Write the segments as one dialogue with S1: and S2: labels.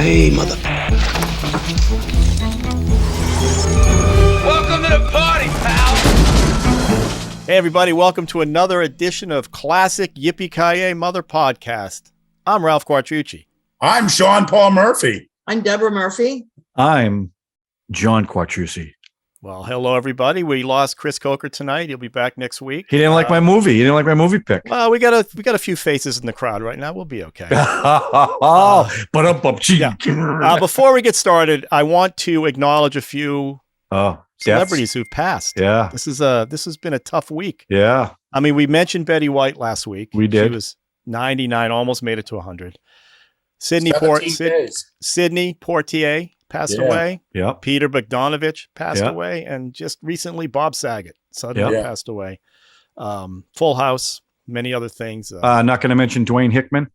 S1: Yippee-Ki-Yay, mother.
S2: Welcome to the party, pal.
S3: Hey, everybody. Welcome to another edition of Classic Yippee-Ki-Yay Mother Podcast. I'm Ralph Quattrucci.
S4: I'm Sean Paul Murphy.
S5: I'm Deborah Murphy.
S6: I'm John Quattrucci.
S3: Well, hello, everybody. We lost Chris Coker tonight. He'll be back next week.
S6: He didn't like my movie. He didn't like my movie pick.
S3: Well, we got a few faces in the crowd right now. We'll be okay. Before we get started, I want to acknowledge a few celebrities who've passed.
S6: Yeah.
S3: This has been a tough week.
S6: Yeah.
S3: I mean, we mentioned Betty White last week.
S6: We did.
S3: She was 99, almost made it to 100. Sidney Poitier passed away.
S6: Yeah.
S3: Peter Bogdanovich passed away. And just recently, Bob Saget suddenly passed away. Full House, many other things.
S6: Not going to mention Dwayne Hickman.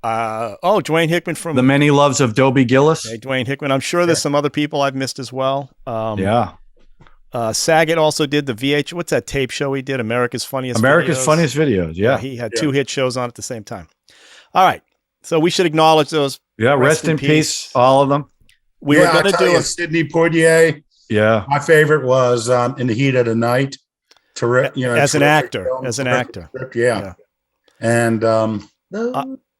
S3: Dwayne Hickman from
S6: The Many Loves of Dobie Gillis.
S3: Hey, Dwayne Hickman. I'm sure there's some other people I've missed as well. Saget also did the what's that tape show he did? America's Funniest
S6: Videos. Yeah.
S3: He had two hit shows on at the same time. All right. So we should acknowledge those.
S6: Yeah. Rest in peace, all of them.
S3: We were going to do
S4: Sidney Poitier.
S6: Yeah.
S4: My favorte was In the Heat of the Night.
S3: As an actor.
S4: Yeah. And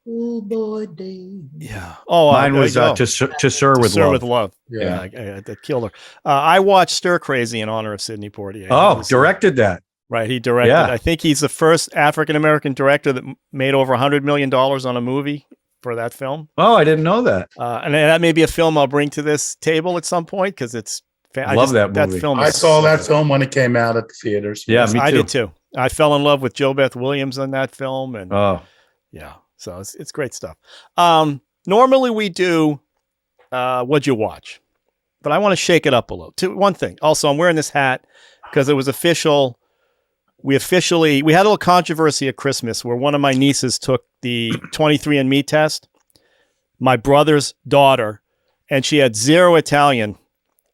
S5: Cool boy days.
S3: Yeah.
S6: Mine was To Sir with Love.
S3: Yeah. That killed her. I watched Stir Crazy in honor of Sidney Poitier.
S6: Directed that.
S3: Right. He directed.
S6: Yeah.
S3: I think he's the first African-American director that made over $100 million on a movie for that film.
S6: Oh, I didn't know that.
S3: And that may be a film I'll bring to this table at some point because it's.
S6: I love that movie.
S4: I saw that film when it came out at the theaters.
S6: Yeah, me too.
S3: I did too. I fell in love with Jo Beth Williams on that film, and so it's great stuff. Normally we do What'd You Watch, but I want to shake it up a little. One thing. Also, I'm wearing this hat because it was official. We had a little controversy at Christmas where one of my nieces took the 23andMe test, my brother's daughter, and she had 0 Italian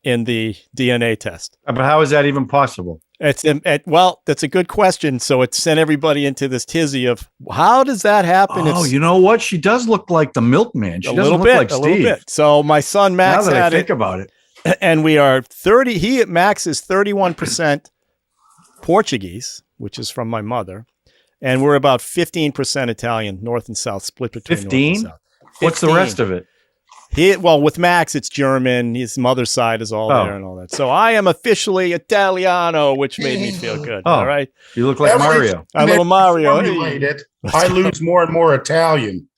S3: in the DNA test.
S6: But how is that even possible?
S3: That's a good question. So it sent everybody into this tizzy of how does that happen?
S6: You know what? She does look like the milkman. She doesn't look like Steve. A little bit.
S3: So my son Max
S6: now that I think about it,
S3: and we are 30. Max is 31% Portuguese, which is from my mother, and we're about 15% Italian, north and south, split between
S6: 15.
S3: North and south. 15.
S6: What's the rest of it?
S3: With Max, it's German. His mother's side is all there and all that. So I am officially Italiano, which made me feel good. All right.
S6: You look like Mario.
S3: A little Mario.
S4: I lose more and more Italian.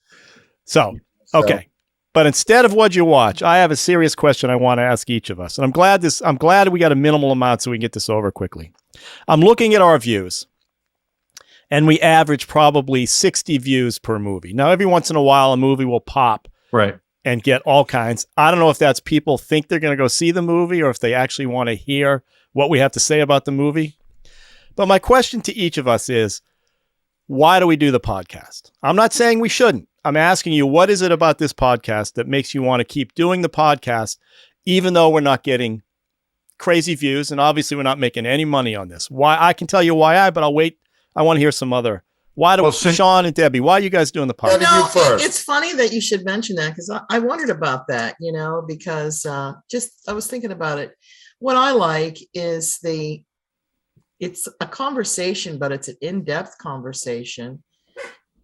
S3: So, okay. But instead of What'd You Watch, I have a serious question I want to ask each of us. And I'm glad we got a minimal amount so we can get this over quickly. I'm looking at our views. And we average probably 60 views per movie. Now, every once in a while, a movie will pop.
S6: Right.
S3: And get all kinds. I don't know if that's people think they're going to go see the movie or if they actually want to hear what we have to say about the movie. But my question to each of us is, why do we do the podcast? I'm not saying we shouldn't. I'm asking you, what is it about this podcast that makes you want to keep doing the podcast, even though we're not getting crazy views? And obviously, we're not making any money on this. Why? I can tell you why but I'll wait. I want to hear some other. Sean and Debbie, why are you guys doing the podcast?
S5: It's funny that you should mention that because I wondered about that, because I was thinking about it. What I like is it's a conversation, but it's an in-depth conversation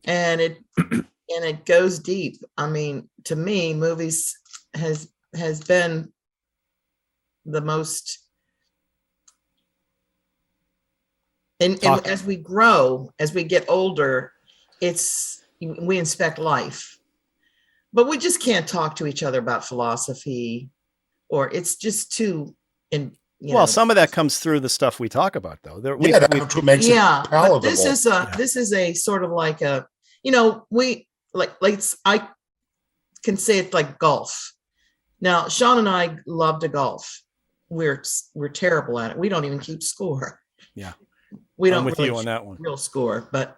S5: and it goes deep. I mean, to me, movies has been the most. And as we grow, as we get older, we inspect life, but we just can't talk to each other about philosophy, or it's just too.
S3: Some of that comes through the stuff we talk about, though.
S4: That's what makes it palatable.
S5: But this is a sort of like I can say it's like golf. Now, Sean and I love to golf. We're terrible at it. We don't even keep score.
S3: Yeah.
S5: We don't
S3: I'm with
S5: really
S3: you on that one.
S5: Real score, but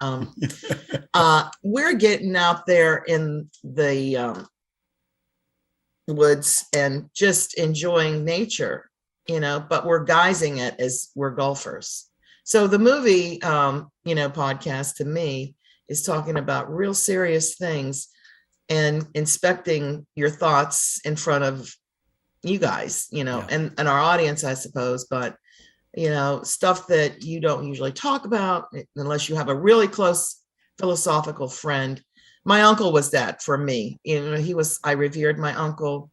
S5: we're getting out there in the woods and just enjoying nature, but we're guising it as we're golfers. So the movie, podcast to me is talking about real serious things and inspecting your thoughts in front of you guys, and our audience, I suppose, but stuff that you don't usually talk about unless you have a really close philosophical friend. My uncle was that for me. I revered my uncle.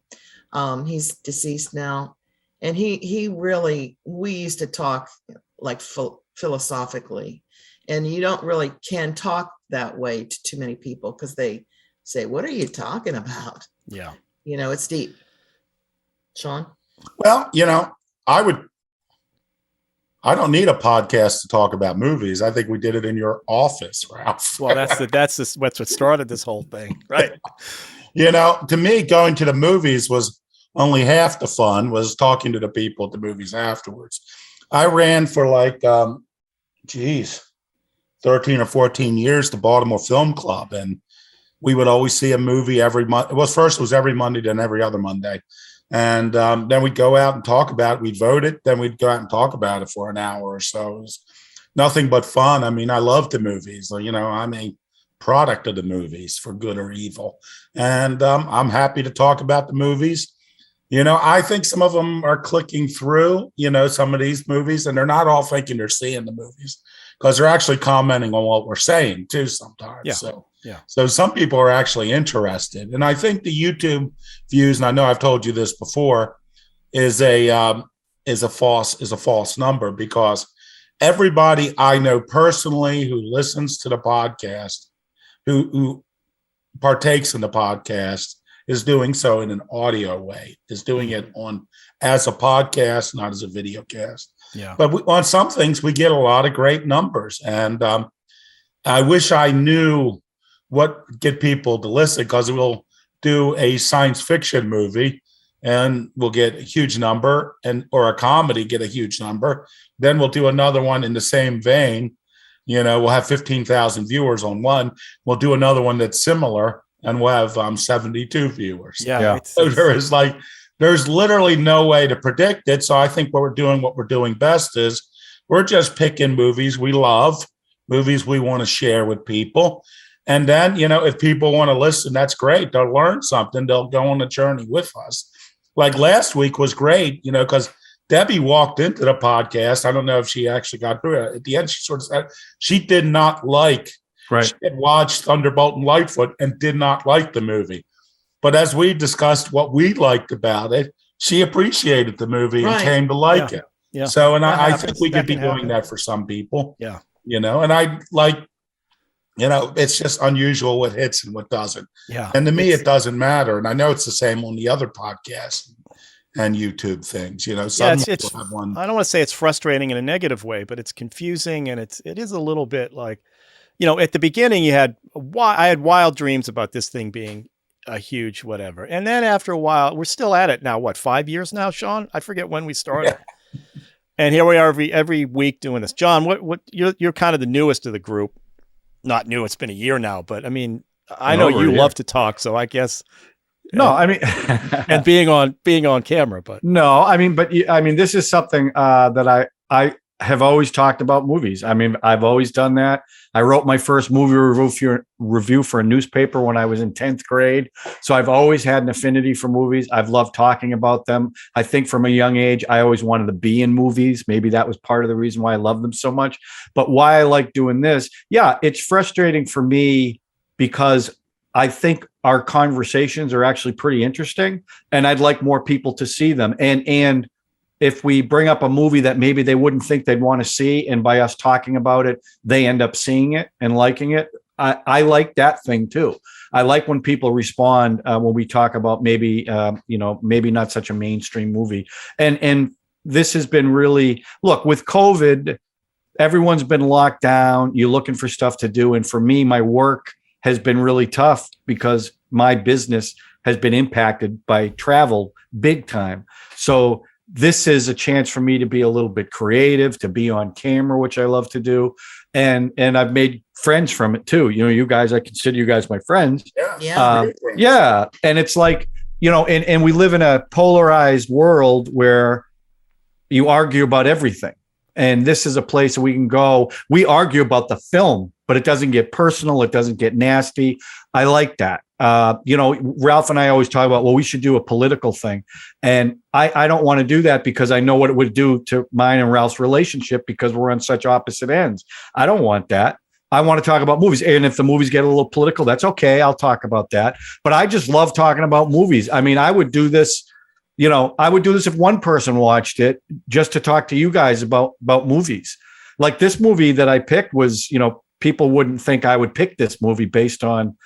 S5: He's deceased now. And we used to talk like philosophically, and you don't really can talk that way to too many people because they say, what are you talking about?
S3: Yeah.
S5: It's deep. Sean?
S4: Well, I don't need a podcast to talk about movies. I think we did it in your office, Ralph.
S3: Well, that's what started this whole thing, right?
S4: To me, going to the movies was only half the fun, was talking to the people at the movies afterwards. I ran for 13 or 14 years, the Baltimore Film Club, and we would always see a movie every month. First it was every Monday, then every other Monday. And then we'd go out and talk about it. We'd vote it. Then we'd go out and talk about it for an hour or so. It was nothing but fun. I mean, I love the movies. I'm a product of the movies for good or evil. And I'm happy to talk about the movies. I think some of them are clicking through, some of these movies, and they're not all thinking they're seeing the movies because they're actually commenting on what we're saying too sometimes.
S3: Yeah.
S4: So some people are actually interested. And I think the YouTube views, and I know I've told you this before, is a false number, because everybody I know personally who listens to the podcast, who partakes in the podcast, is doing so in an audio way, is doing it as a podcast, not as a video cast.
S3: Yeah.
S4: But on some things, we get a lot of great numbers. And I wish I knew what get people to listen, because we'll do a science fiction movie and we'll get a huge number, or a comedy get a huge number. Then we'll do another one in the same vein. We'll have 15,000 viewers on one. We'll do another one that's similar, and we'll have 72 viewers.
S3: Yeah.
S4: So there's literally no way to predict it. So I think what we're doing best is we're just picking movies we love, movies we want to share with people. And then, if people want to listen, that's great. They'll learn something. They'll go on a journey with us. Like last week was great, because Debbie walked into the podcast. I don't know if she actually got through it. At the end, she sort of said she did not like,
S6: right.
S4: She had watched Thunderbolt and Lightfoot and did not like the movie. But as we discussed what we liked about it, she appreciated the movie and came to like it.
S3: Yeah.
S4: So, and I think we could be doing that for some people.
S3: Yeah.
S4: And I like, it's just unusual what hits and what doesn't.
S3: Yeah.
S4: And to me, it doesn't matter. And I know it's the same on the other podcasts and YouTube things, some
S3: it's
S4: have one.
S3: I don't want to say it's frustrating in a negative way, but it's confusing, and it is a little bit like, at the beginning I had wild dreams about this thing being a huge whatever. And then after a while, we're still at it now, 5 years now, Sean? I forget when we started. Yeah. And here we are every week doing this. John, what you're kind of the newest of the group. Not new, it's been a year now, but I mean, I know you love to talk, so I guess.
S6: No, I mean,
S3: and being on camera, but
S6: no, I mean, this is something that I have always talked about movies. I mean, I've always done that. I wrote my first movie review for a newspaper when I was in 10th grade. So I've always had an affinity for movies. I've loved talking about them. I think from a young age, I always wanted to be in movies. Maybe that was part of the reason why I love them so much. But why I like doing this, it's frustrating for me because I think our conversations are actually pretty interesting, and I'd like more people to see them. And if we bring up a movie that maybe they wouldn't think they'd want to see, and by us talking about it, they end up seeing it and liking it, I like that thing too. I like when people respond when we talk about maybe not such a mainstream movie. And this has been really, look, with COVID, everyone's been locked down. You're looking for stuff to do. And for me, my work has been really tough because my business has been impacted by travel big time. So this is a chance for me to be a little bit creative, to be on camera, which I love to do. And I've made friends from it too. You guys, I consider you guys my friends.
S5: Yeah.
S6: And it's like, and we live in a polarized world where you argue about everything. And this is a place we can go. We argue about the film but it doesn't get personal. It doesn't get nasty. I like that. Ralph and I always talk about, well, we should do a political thing. And I don't want to do that because I know what it would do to mine and Ralph's relationship because we're on such opposite ends. I don't want that. I want to talk about movies. And if the movies get a little political, that's okay. I'll talk about that. But I just love talking about movies. I mean, I would do this, if one person watched it just to talk to you guys about movies. Like this movie that I picked was, people wouldn't think I would pick this movie based on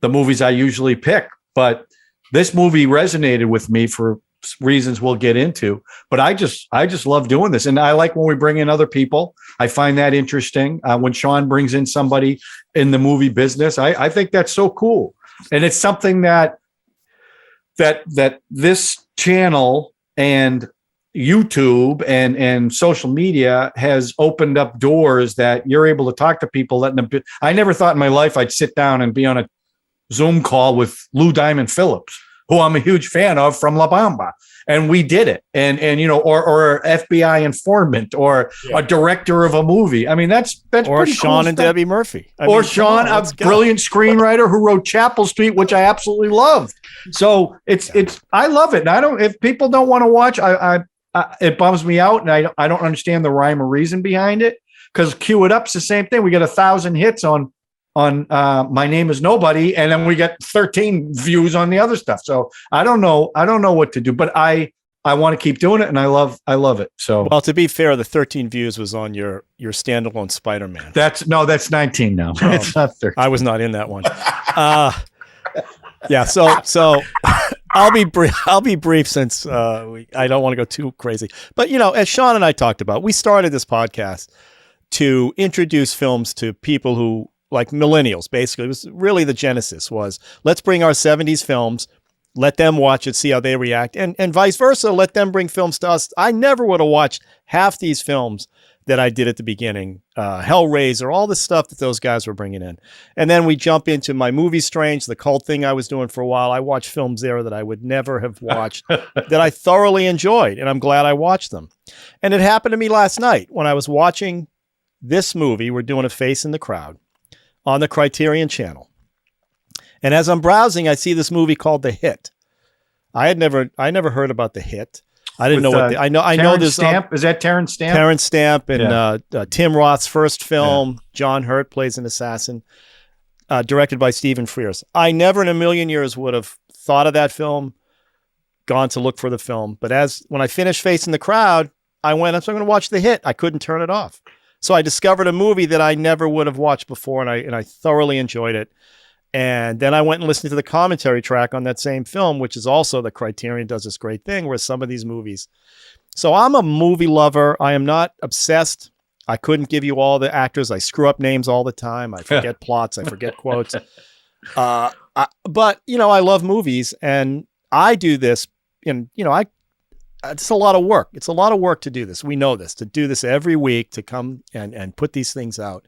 S6: the movies I usually pick. But this movie resonated with me for reasons we'll get into. But I just love doing this. And I like when we bring in other people. I find that interesting. When Sean brings in somebody in the movie business, I think that's so cool. And it's something that this channel and YouTube and social media has opened up doors that you're able to talk to people that I never thought in my life I'd sit down and be on a Zoom call with Lou Diamond Phillips, who I'm a huge fan of from La Bamba. And we did it. And or FBI informant or a director of a movie. I mean, that's
S3: or
S6: pretty
S3: Sean
S6: cool
S3: and
S6: stuff.
S3: Debbie Murphy.
S6: Sean, a brilliant screenwriter who wrote Chapel Street, which I absolutely loved. So I love it. And if people don't want to watch, it bums me out. And I don't understand the rhyme or reason behind it, because Cue It Up's the same thing. We get 1,000 hits on My Name Is Nobody, and then we get 13 views on the other stuff. So I don't know what to do, but I want to keep doing it, and I love it. So,
S3: well, to be fair, the 13 views was on your standalone Spider-Man.
S6: That's 19 now. It's not 13.
S3: I was not in that one. Yeah. So I'll be brief since I don't want to go too crazy. But as Sean and I talked about, we started this podcast to introduce films to people who, like millennials, basically. It was really the genesis was, let's bring our 70s films, let them watch it, see how they react, and vice versa, let them bring films to us. I never would have watched half these films that I did at the beginning, Hellraiser, all the stuff that those guys were bringing in. And then we jump into my Movie Strange, the cult thing I was doing for a while. I watched films there that I would never have watched that I thoroughly enjoyed, and I'm glad I watched them. And it happened to me last night when I was watching this movie. We're doing A Face in the Crowd on the Criterion Channel. And as I'm browsing, I see this movie called The Hit. I never heard about The Hit. I didn't know what I know this
S6: Stamp. Is that Terrence Stamp?
S3: Terrence Stamp and Tim Roth's first film. Yeah. John Hurt plays an assassin, directed by Stephen Frears. I never in a million years would have thought of that film, gone to look for the film. But when I finished Facing the Crowd, I'm going to watch The Hit. I couldn't turn it off. So I discovered a movie that I never would have watched before, and I thoroughly enjoyed it. And then I went and listened to the commentary track on that same film, which is also the Criterion does this great thing where some of these movies. So I'm a movie lover. I am not obsessed. I couldn't give you all the actors. I screw up names all the time. I forget plots. I forget quotes. But I love movies, and I do this. And it's a lot of work. It's a lot of work to do this. We know this, to do this every week, to come and put these things out.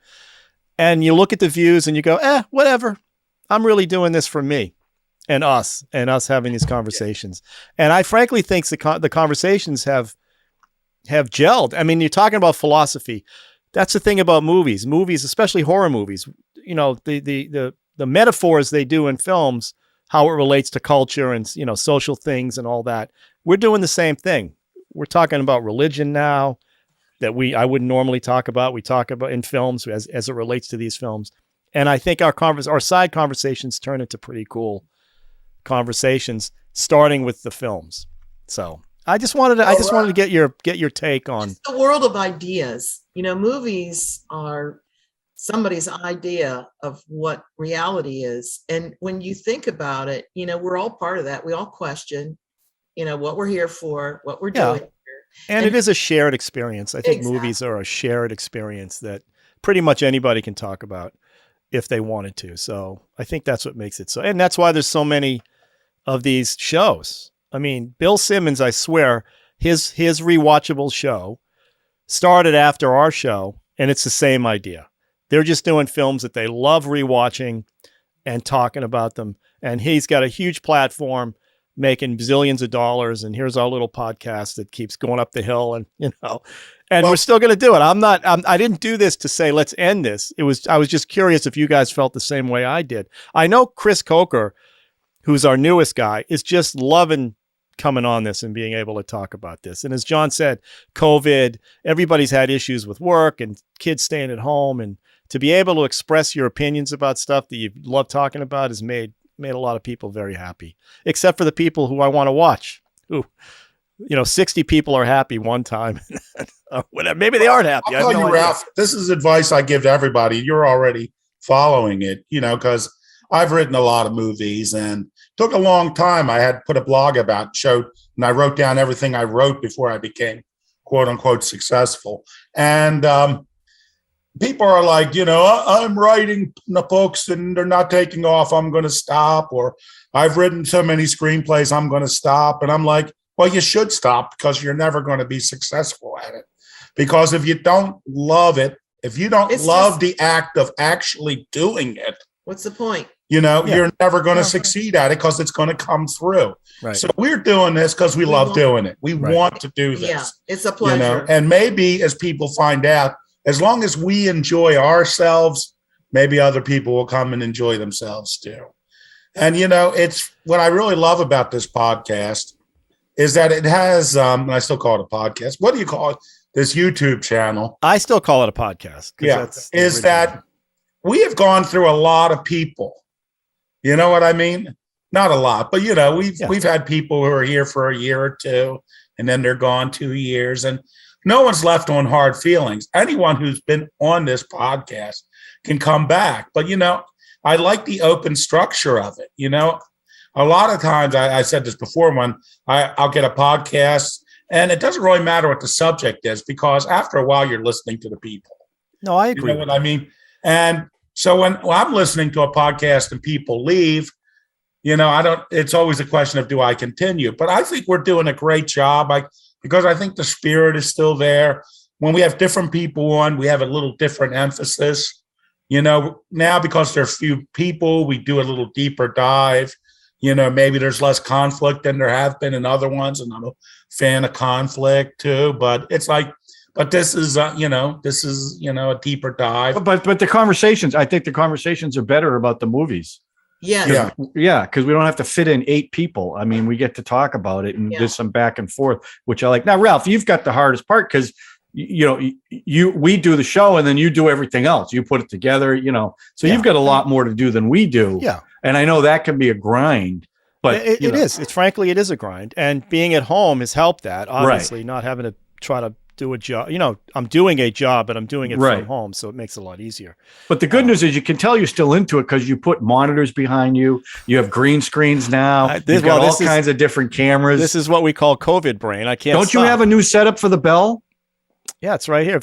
S3: And you look at the views and you go, whatever. I'm really doing this for me and us having these conversations. And I frankly think the conversations have gelled. I mean, you're talking about philosophy. That's the thing about movies, especially horror movies, the metaphors they do in films, how it relates to culture and, social things and all that. We're doing the same thing. We're talking about religion now that I wouldn't normally talk about. We talk about in films as it relates to these films. And I think our side conversations turn into pretty cool conversations, starting with the films. So I just wanted to get your take on
S5: the world of ideas. Movies are somebody's idea of what reality is, and when you think about it, we're all part of that. We all question, what we're here for, what we're doing here.
S3: And it is a shared experience. I think movies are a shared experience that pretty much anybody can talk about if they wanted to. So I think that's what makes it so. And that's why there's so many of these shows. I mean, Bill Simmons, I swear, his rewatchable show started after our show, and it's the same idea. They're just doing films that they love rewatching and talking about them. And he's got a huge platform. making zillions of dollars, and here's our little podcast that keeps going up the hill, and we're still going to do it. I didn't do this to say let's end this. I was just curious if you guys felt the same way I did. I know Chris Coker, who's our newest guy, is just loving coming on this and being able to talk about this. And as John said, COVID, everybody's had issues with work and kids staying at home, and to be able to express your opinions about stuff that you love talking about has made a lot of people very happy, except for the people who I want to watch, who, 60 people are happy one time. Whatever. Maybe they aren't happy.
S4: I'll tell you, Ralph, this is advice I give to everybody. You're already following it, because I've written a lot of movies, and it took a long time. I had put a blog about, and I wrote down everything I wrote before I became quote unquote successful. And people are like, I'm writing the books and they're not taking off, I'm going to stop. Or I've written so many screenplays, I'm going to stop. And I'm like, well, you should stop, because you're never going to be successful at it. Because if you don't love it, if you don't love the act of actually doing it,
S5: what's the point?
S4: You're never going to succeed at it, because it's going to come through.
S3: Right.
S4: So we're doing this because we love doing it. We want to do this.
S5: Yeah, it's a pleasure.
S4: And maybe as people find out, as long as we enjoy ourselves, maybe other people will come and enjoy themselves too. And, it's what I really love about this podcast is that it has, and I still call it a podcast. What do you call it? This YouTube channel.
S3: I still call it a podcast.
S4: Yeah. Is that we have gone through a lot of people. You know what I mean? Not a lot, but we've had people who are here for a year or two, and then they're gone 2 years, and no one's left on hard feelings. Anyone who's been on this podcast can come back. But, I like the open structure of it. A lot of times, I said this before, when I'll get a podcast, and it doesn't really matter what the subject is, because after a while, you're listening to the people.
S3: No, I agree.
S4: You know what I mean? And so when I'm listening to a podcast and people leave, it's always a question of, do I continue? But I think we're doing a great job. Because I think the spirit is still there. When we have different people on, we have a little different emphasis. Now because there are few people, we do a little deeper dive. Maybe there's less conflict than there have been in other ones, and I'm a fan of conflict too. But it's like, this is a deeper dive.
S6: But the conversations, I think the conversations are better about the movies.
S5: Yes.
S6: Yeah, because we don't have to fit in 8 people. I mean, we get to talk about it, and there's some back and forth, which I like. Now, Ralph, you've got the hardest part, because we do the show, and then you do everything else. You put it together, so you've got a lot more to do than we do. Yeah, and I know that can be a grind. But
S3: it is. It's frankly, it is a grind, and being at home has helped that. Obviously, not having to try to do a job. I'm doing a job, but I'm doing it from home, so it makes it a lot easier.
S6: But the good news is you can tell you're still into it, because you put monitors behind you. You have green screens now. You've got all kinds of different cameras.
S3: This is what we call COVID brain. I can't.
S6: Don't you have a new setup for the bell?
S3: Yeah, it's right here.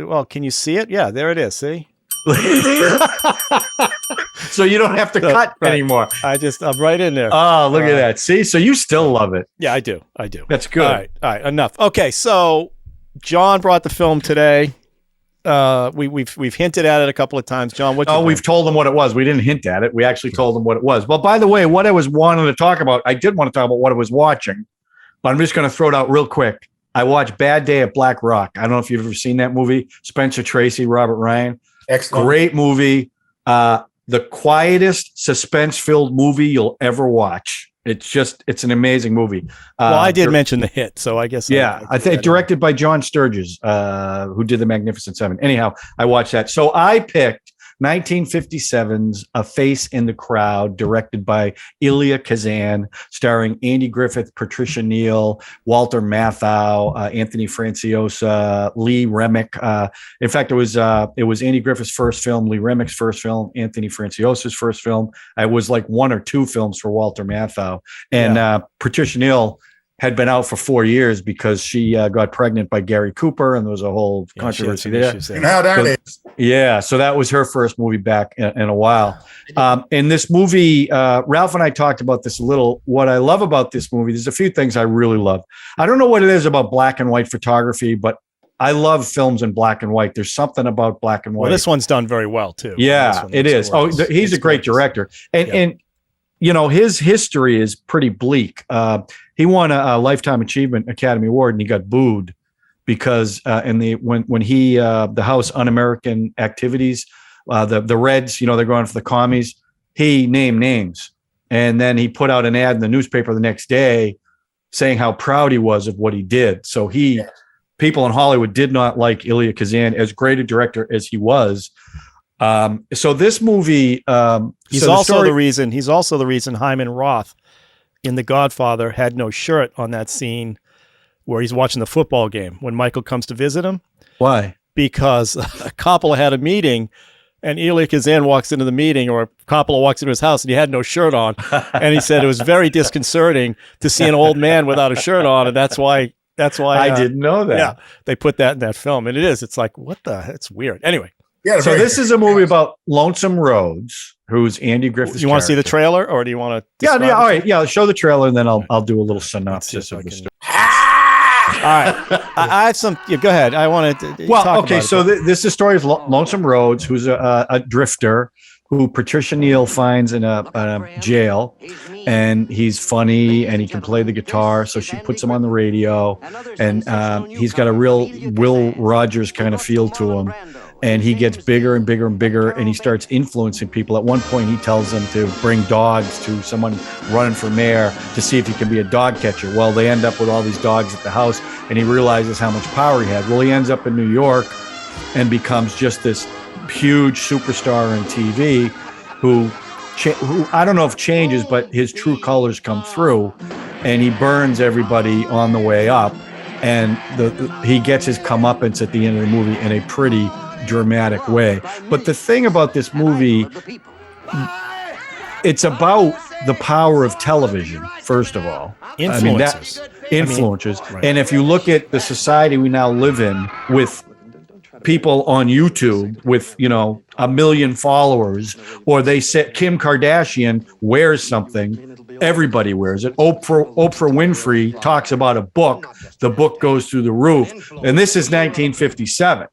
S3: Well, can you see it? Yeah, there it is. See.
S6: So you don't have to cut anymore.
S3: I'm right in there.
S6: Oh, look at that. See, so you still love it.
S3: Yeah, I do.
S6: That's good.
S3: All right. Enough. Okay. So John brought the film today. We've hinted at it a couple of times. John,
S6: we've told them what it was. We didn't hint at it. We actually told them what it was. Well, by the way, what I was wanting to talk about, I did want to talk about what I was watching, but I'm just going to throw it out real quick. I watched Bad Day at Black Rock. I don't know if you've ever seen that movie. Spencer Tracy, Robert Ryan.
S4: Excellent.
S6: Great movie. The quietest suspense-filled movie you'll ever watch. It's an amazing movie.
S3: Well, I did mention The Hit, so I guess.
S6: Yeah, I think directed by John Sturges, who did The Magnificent Seven. Anyhow, I watched that. So I picked 1957's A Face in the Crowd, directed by Elia Kazan, starring Andy Griffith, Patricia Neal, Walter Matthau, Anthony Franciosa, Lee Remick. In fact, it was Andy Griffith's first film, Lee Remick's first film, Anthony Franciosa's first film. It was like 1 or 2 films for Walter Matthau. And Patricia Neal had been out for 4 years because she got pregnant by Gary Cooper, and there was a whole controversy there.
S4: And how that is.
S6: Yeah, so that was her first movie back in a while. In this movie, Ralph and I talked about this a little. What I love about this movie, there's a few things I really love. I don't know what it is about black and white photography, but I love films in black and white. There's something about black and white.
S3: Well, this one's done very well, too.
S6: Yeah, it is. He's a great director. And his history is pretty bleak. He won a Lifetime Achievement Academy Award, and he got booed because when he the House Un-American Activities, the Reds, they're going for the commies. He named names, and then he put out an ad in the newspaper the next day saying how proud he was of what he did. So people in Hollywood did not like Elia Kazan, as great a director as he was. So this movie,
S3: he's also the reason Hyman Roth in The Godfather had no shirt on that scene where he's watching the football game when Michael comes to visit him.
S6: Why?
S3: Because Coppola had a meeting and Elia Kazan walks into the meeting, or Coppola walks into his house, and he had no shirt on. And he said it was very disconcerting to see an old man without a shirt on, and that's why
S6: I didn't know that.
S3: Yeah, they put that in that film, and it's like, what the? It's weird. Anyway.
S4: Yeah,
S6: so this is a movie about Lonesome Rhodes, who's Andy Griffith.
S3: You want to see the trailer, or do you want to?
S6: Yeah, all right. Yeah, show the trailer, and then I'll do a little synopsis of the story.
S3: All right, I have some. Yeah, go ahead. I want to.
S6: Well, okay. So this is the story of Lonesome Rhodes, who's a drifter who Patricia Neal finds in a jail, and he's funny and he can play the guitar, so she puts him on the radio, and he's got a real Will Rogers kind of feel to him. And he gets bigger and bigger and bigger, and he starts influencing people. At one point, he tells them to bring dogs to someone running for mayor to see if he can be a dog catcher. Well, they end up with all these dogs at the house, and he realizes how much power he has. Well, he ends up in New York and becomes just this huge superstar on TV who I don't know if changes, but his true colors come through, and he burns everybody on the way up. And he gets his comeuppance at the end of the movie in a pretty dramatic way. But the thing about this movie, it's about the power of television, first of all. Influencers. Right. And if you look at the society we now live in with people on YouTube with, 1 million followers, or they say Kim Kardashian wears something, everybody wears it. Oprah Winfrey talks about a book, the book goes through the roof. And this is 1957.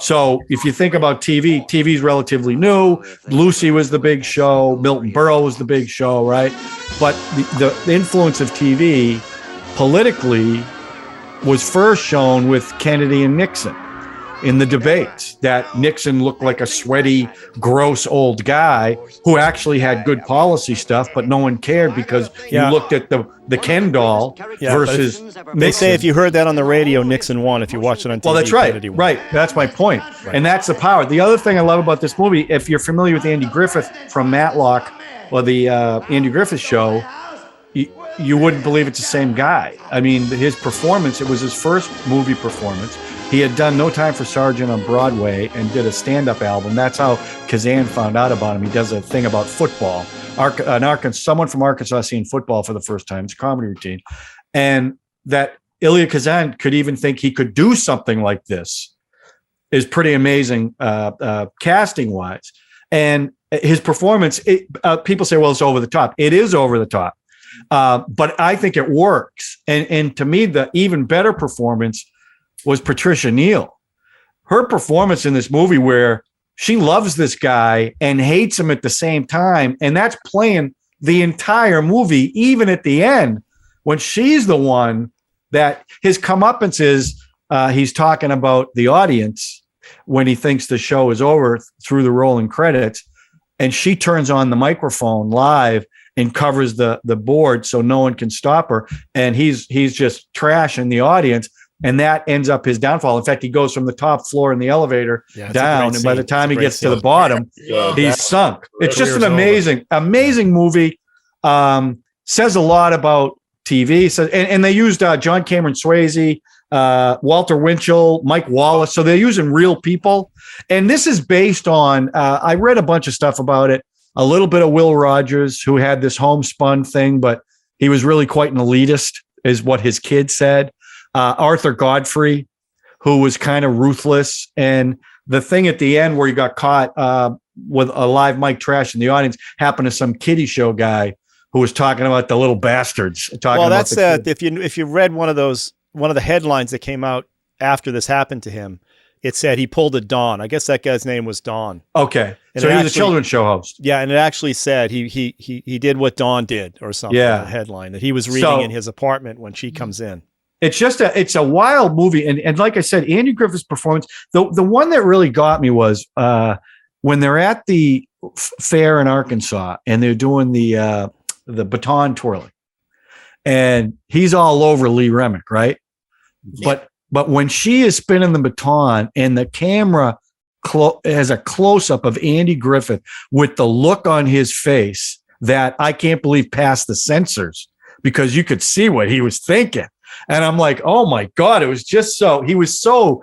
S6: So if you think about TV is relatively new. Lucy was the big show. Milton Berle was the big show, right? But the influence of TV politically was first shown with Kennedy and Nixon in the debates, that Nixon looked like a sweaty, gross old guy who actually had good policy stuff, but no one cared because you looked at the Ken doll versus Nixon.
S3: They say if you heard that on the radio, Nixon won. If you watched it on TV,
S6: well, that's right.
S3: Kennedy won.
S6: Right. That's my point. Right. And that's the power. The other thing I love about this movie, if you're familiar with Andy Griffith from Matlock or the Andy Griffith show, you wouldn't believe it's the same guy. I mean, his performance, it was his first movie performance. He had done No Time for Sergeant on Broadway and did a stand-up album. That's how Kazan found out about him. He does a thing about football. Someone from Arkansas seeing football for the first time. It's a comedy routine. And that Elia Kazan could even think he could do something like this is pretty amazing casting-wise. And his performance, people say, well, it's over the top. It is over the top. But I think it works. And to me, the even better performance was Patricia Neal. Her performance in this movie, where she loves this guy and hates him at the same time, and that's playing the entire movie, even at the end, when she's the one that his comeuppance is, he's talking about the audience when he thinks the show is over through the rolling credits, and she turns on the microphone live and covers the board so no one can stop her, and he's just trashing the audience. And that ends up his downfall. In fact, he goes from the top floor in the elevator down, and by the time he gets to the bottom, he's sunk. It's just an amazing movie. Says a lot about TV. So, and they used John Cameron Swayze, Walter Winchell, Mike Wallace. So they're using real people. And this is based on, I read a bunch of stuff about it, a little bit of Will Rogers, who had this homespun thing, but he was really quite an elitist, is what his kids said. Arthur Godfrey, who was kind of ruthless. And the thing at the end where he got caught with a live mic trash in the audience happened to some kiddie show guy who was talking about the little bastards. If you read one of the headlines that came out after this happened to him,
S3: it said he pulled a Don. I guess that guy's name was Don.
S6: Okay.
S3: And
S6: So
S3: it
S6: he was a
S3: actually-
S6: children's show host.
S3: Yeah, and it actually said he did what Dawn did or something.
S6: Yeah.
S3: The headline that he was reading
S6: So-
S3: in his apartment when she comes in.
S6: It's a wild movie. And like I said, Andy Griffith's performance, the one that really got me was when they're at the fair in Arkansas and they're doing the baton twirling. And he's all over Lee Remick, right? But when she is spinning the baton and the camera has a close-up of Andy Griffith with the look on his face that I can't believe passed the censors because you could see what he was thinking. And I'm like, oh my God, it was just he was so,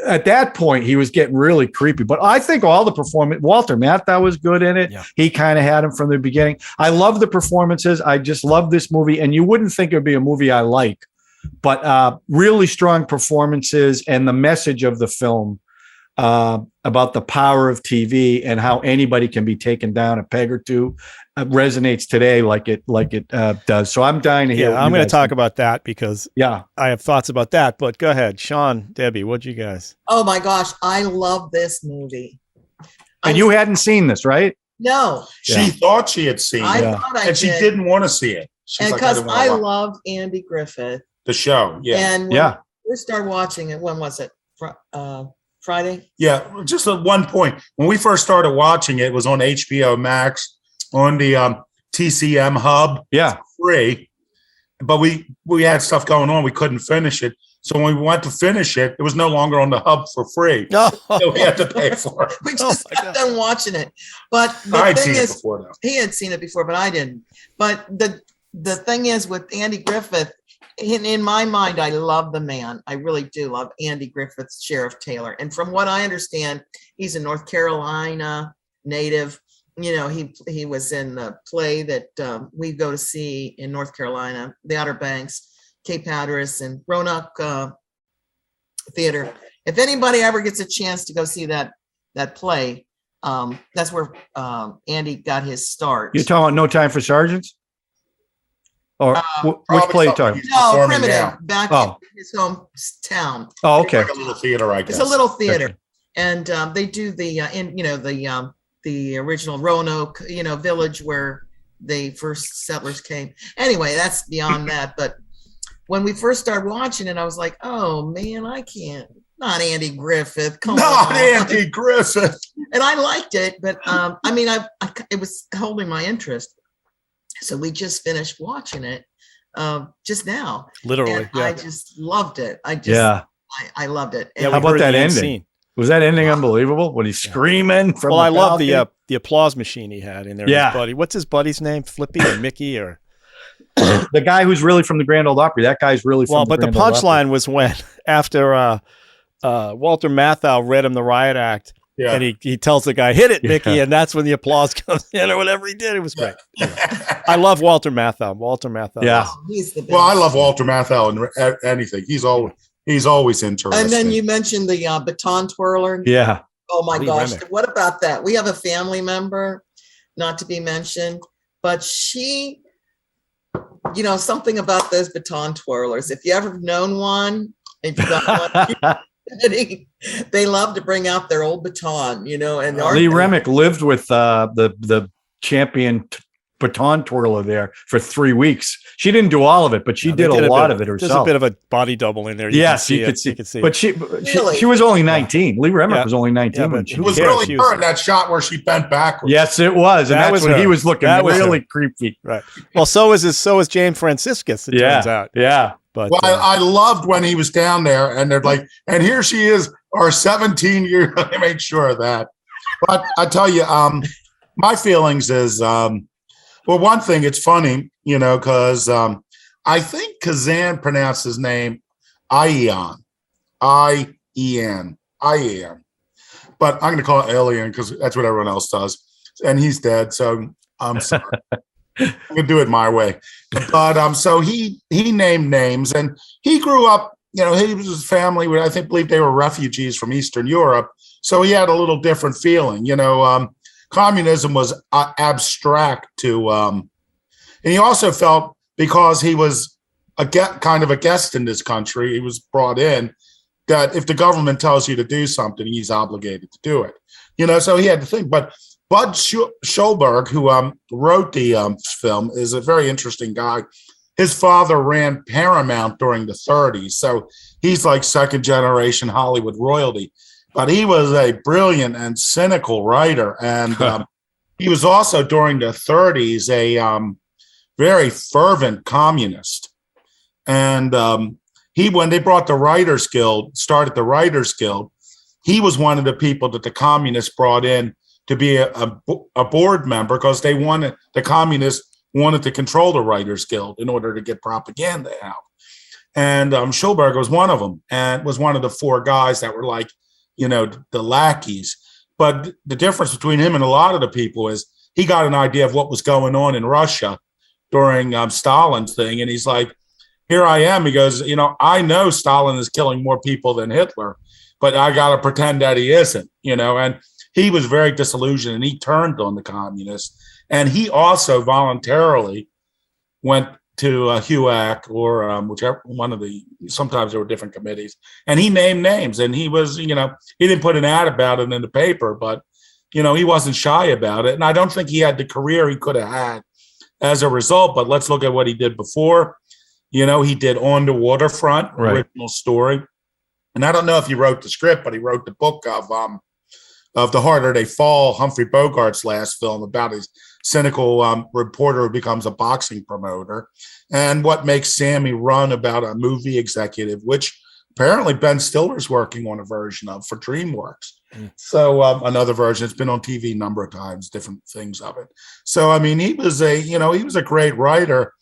S6: at that point, he was getting really creepy. But I think all the performance, Walter Matthau was good in it.
S3: Yeah.
S6: He kind of had him from the beginning. I love the performances. I just love this movie. And you wouldn't think it would be a movie I like, but really strong performances and the message of the film about the power of TV and how anybody can be taken down a peg or two resonates today like it does. So I'm dying to hear.
S3: Yeah,
S6: what
S3: I'm
S6: you
S3: going to
S6: guys
S3: talk
S6: think.
S3: about that because
S6: Yeah.
S3: I have thoughts about that. But go ahead, Sean, Debbie, what'd you guys?
S5: Oh my gosh, I love this movie.
S6: And you hadn't seen this, right?
S5: No,
S4: She thought she had seen
S5: I
S4: it,
S6: Yeah.
S5: thought I
S4: and she
S5: did.
S4: didn't want to see it. She's like,
S5: Because
S4: didn't
S5: I
S4: wanna watch
S5: love Andy Griffith.
S4: the show. Yeah.
S5: And when
S6: Yeah.
S5: we started watching it, when was it? Friday?
S4: Yeah, just at one point when we first started watching it, it was on HBO Max on the TCM hub,
S6: Yeah.
S4: free. But we had stuff going on, we couldn't finish it. So when we went to finish it, it was no longer on the hub for free.
S3: No,
S4: So we had to pay for it.
S5: We
S3: Oh
S5: just
S3: my
S5: got done watching it. But the
S4: I'd
S5: thing
S4: seen it
S5: is,
S4: before though.
S5: he had seen it before, but I didn't. But the thing is with Andy Griffith, in my mind, I love the man. I really do love Andy Griffith, Sheriff Taylor. And from what I understand, he's a North Carolina native. You know, he was in the play that we go to see in North Carolina, the Outer Banks, Cape Hatteras, and Roanoke Theater. If anybody ever gets a chance to go see that play, that's where Andy got his start.
S6: You're talking about No Time for Sergeants? Or which
S4: Probably
S6: play you
S4: something
S6: talking?
S4: he's
S5: No,
S4: performing
S5: Primitive,
S4: now.
S5: back
S6: Oh.
S5: in his hometown.
S6: Oh, okay.
S4: Like a little theater, I guess.
S5: It's a little theater, and they do the the original Roanoke, village where the first settlers came. Anyway, that's beyond that. But when we first started watching it, I was like, oh man, I can't. Not Andy Griffith. Come
S4: Not
S5: on.
S4: Andy Griffith.
S5: And I liked it, but it was holding my interest. So we just finished watching it just now.
S3: literally.
S5: And
S3: Yeah.
S5: I just loved it.
S6: Yeah.
S5: I loved it.
S3: Yeah,
S5: And
S3: we
S6: How about
S3: heard
S6: that
S3: the end
S6: ending?
S3: scene.
S6: Was that ending unbelievable? When he's screaming from
S3: Well, I love
S6: balcony?
S3: the applause machine he had in there.
S6: Yeah.
S3: His buddy. What's his buddy's name? Flippy or Mickey or?
S6: the guy who's really from the Grand Ole Opry. That guy's really from
S3: Well, but the
S6: Grand Ole Opry.
S3: punchline was when after Walter Matthau read him the riot act,
S4: Yeah.
S3: and he tells the guy, "Hit it, Mickey,"
S6: Yeah.
S3: and that's when the applause comes in or whatever he did. It was great. I love Walter Matthau. Walter Matthau.
S6: Yeah.
S5: he's the best.
S4: Well, I love Walter Matthau and anything. He's always interesting.
S5: And then you mentioned the baton twirler.
S6: Yeah.
S5: Oh my
S3: Lee
S5: gosh.
S3: Remick.
S5: What about that? We have a family member, not to be mentioned, but she, something about those baton twirlers. If you ever known one, if you got one, they love to bring out their old baton, and
S6: Lee Remick lived with the champion baton twirler there for 3 weeks. She didn't do all of it, but she
S3: Yeah,
S6: did
S3: they
S6: a lot
S3: bit-
S6: of it herself.
S3: There's a bit of a body double in there.
S6: Yes, you
S3: it.
S6: could see.
S3: You could see.
S6: But
S3: it.
S6: she was only 19. Lee Remick
S3: Yeah.
S6: was only 19
S3: Yeah,
S6: when
S3: but
S6: she
S4: it was
S3: Yeah,
S4: really
S3: she was-
S4: her, that shot where she bent backwards.
S6: Yes, it was. And
S3: That
S6: that's
S3: was
S6: when
S3: her.
S6: he was looking
S3: That was
S6: really creepy.
S3: Right. Well, so is James Franciscus. It turns out.
S6: Yeah.
S3: But
S4: Well, I loved when he was down there and they're like, and here she is, our 17-year. I made sure of that. But I tell you, my feelings is, well, one thing, it's funny, because I think Kazan pronounced his name Ian. I-E-N. But I'm going to call it Alien because that's what everyone else does. And he's dead, so I'm sorry. I'm going to do it my way. But so he named names, and he grew up, he was his family, I believe they were refugees from Eastern Europe. So he had a little different feeling, communism was abstract to, and he also felt because he was kind of a guest in this country, he was brought in, that if the government tells you to do something, he's obligated to do it. So he had to think. But Bud Schulberg, who wrote the film, is a very interesting guy. His father ran Paramount during the 30s, so he's like second generation Hollywood royalty. But he was a brilliant and cynical writer, and he was also during the 30s a very fervent communist. And when they brought the Writers Guild, started the Writers Guild, he was one of the people that the communists brought in to be a board member, because the communists wanted to control the Writers Guild in order to get propaganda out. And Schulberg was one of them, and was one of the four guys that were like, the lackeys. But the difference between him and a lot of the people is he got an idea of what was going on in Russia during Stalin's thing. And he's like, here I am. He goes, I know Stalin is killing more people than Hitler, but I got to pretend that he isn't, and he was very disillusioned, and he turned on the communists. And he also voluntarily went to HUAC or whichever one of sometimes there were different committees, and he named names, and he was, he didn't put an ad about it in the paper, but, he wasn't shy about it. And I don't think he had the career he could have had as a result, but let's look at what he did before. He did On the Waterfront, original story. And I don't know if he wrote the script, but he wrote the book of The Harder They Fall, Humphrey Bogart's last film, about his cynical reporter who becomes a boxing promoter, and What Makes Sammy Run, about a movie executive, which apparently Ben Stiller's working on a version of for DreamWorks. So another version, it's been on TV a number of times, different things of it. So, I mean, he was a great writer.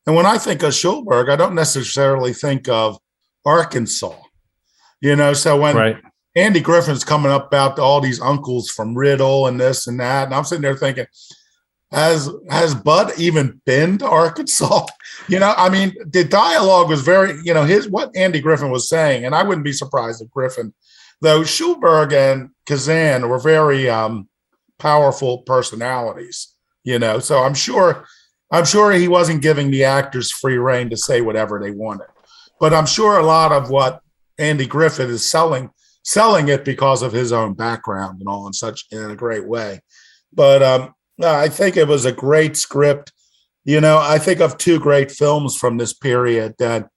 S4: And when I think of Schulberg, I don't necessarily think of Arkansas, so when Andy Griffith's coming up about all these uncles from Riddle and this and that, and I'm sitting there thinking, has Bud even been to Arkansas? The dialogue was very, what Andy Griffith was saying, and I wouldn't be surprised if Griffin, though Schulberg and Kazan were very powerful personalities, so I'm sure he wasn't giving the actors free rein to say whatever they wanted. But I'm sure a lot of what Andy Griffith is selling it because of his own background and all, in a great way. But I think it was a great script. I think of two great films from this period that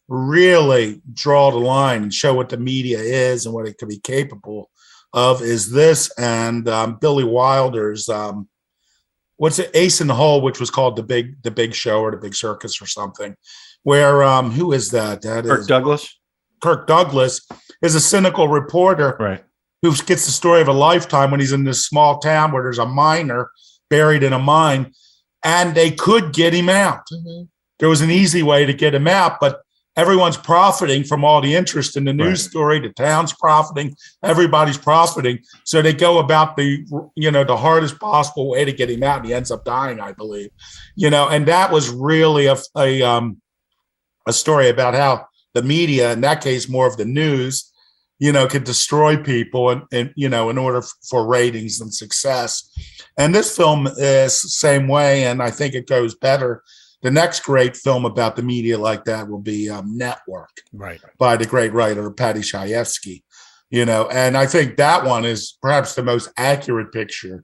S4: really draw the line and show what the media is and what it can be capable of, is this and Billy Wilder's Ace in the Hole, which was called The Big Show or The Big Circus or something, where who is that? Kirk Douglas is a cynical reporter who gets the story of a lifetime when he's in this small town where there's a miner buried in a mine, and they could get him out. Mm-hmm. There was an easy way to get him out, but everyone's profiting from all the interest in the news story. The town's profiting, everybody's profiting. So they go about the hardest possible way to get him out, and he ends up dying, I believe. And that was really a story about how the media, in that case, more of the news, could destroy people and in order for ratings and success. And this film is the same way, and I think it goes better. The next great film about the media like that will be Network, by the great writer Patty Chayefsky. And I think that one is perhaps the most accurate picture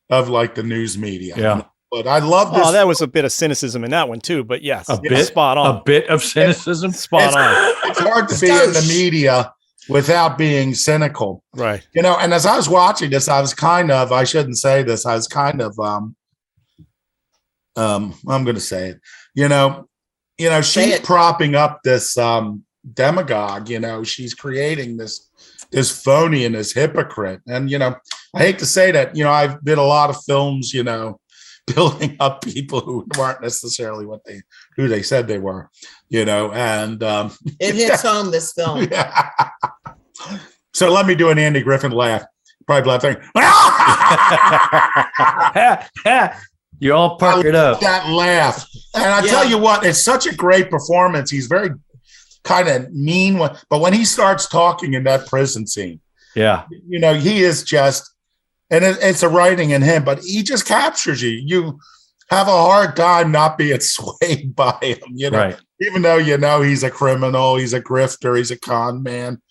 S4: of like the news media.
S6: Yeah.
S4: But I love this.
S3: Oh, that was a bit of cynicism in that one too. But yes, spot on.
S6: A bit of cynicism,
S3: spot on.
S4: It's hard to be in the media without being cynical,
S3: right?
S4: And as I was watching this, I was kind of, I shouldn't say this, I was kind of, I'm going to say it, she's propping up this demagogue, she's creating this phony and this hypocrite. And, I hate to say that, I've did a lot of films, building up people who weren't necessarily who they said they were, and
S5: it hits home, this film.
S4: Yeah. So let me do an Andy Griffith laugh. Probably laughing.
S6: You all perk it up.
S4: That laugh. And I tell you what, it's such a great performance. He's very kind of mean, but when he starts talking in that prison scene, he is just, and it's a writing in him, but he just captures you. have a hard time not being swayed by him,
S6: Right.
S4: even though he's a criminal, he's a grifter, he's a con man.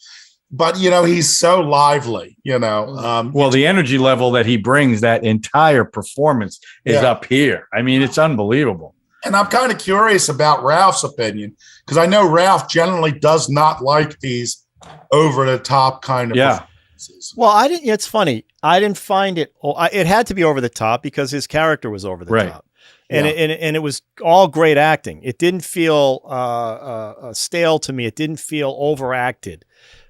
S4: But he's so lively,
S6: Well, the energy level that he brings, that entire performance is up here. I mean, it's unbelievable.
S4: And I'm kind of curious about Ralph's opinion, because I know Ralph generally does not like these over the top kind of performances.
S3: Well, I didn't. It's funny. I didn't find it. It had to be over the top because his character was over the top, and it was all great acting. It didn't feel stale to me. It didn't feel overacted.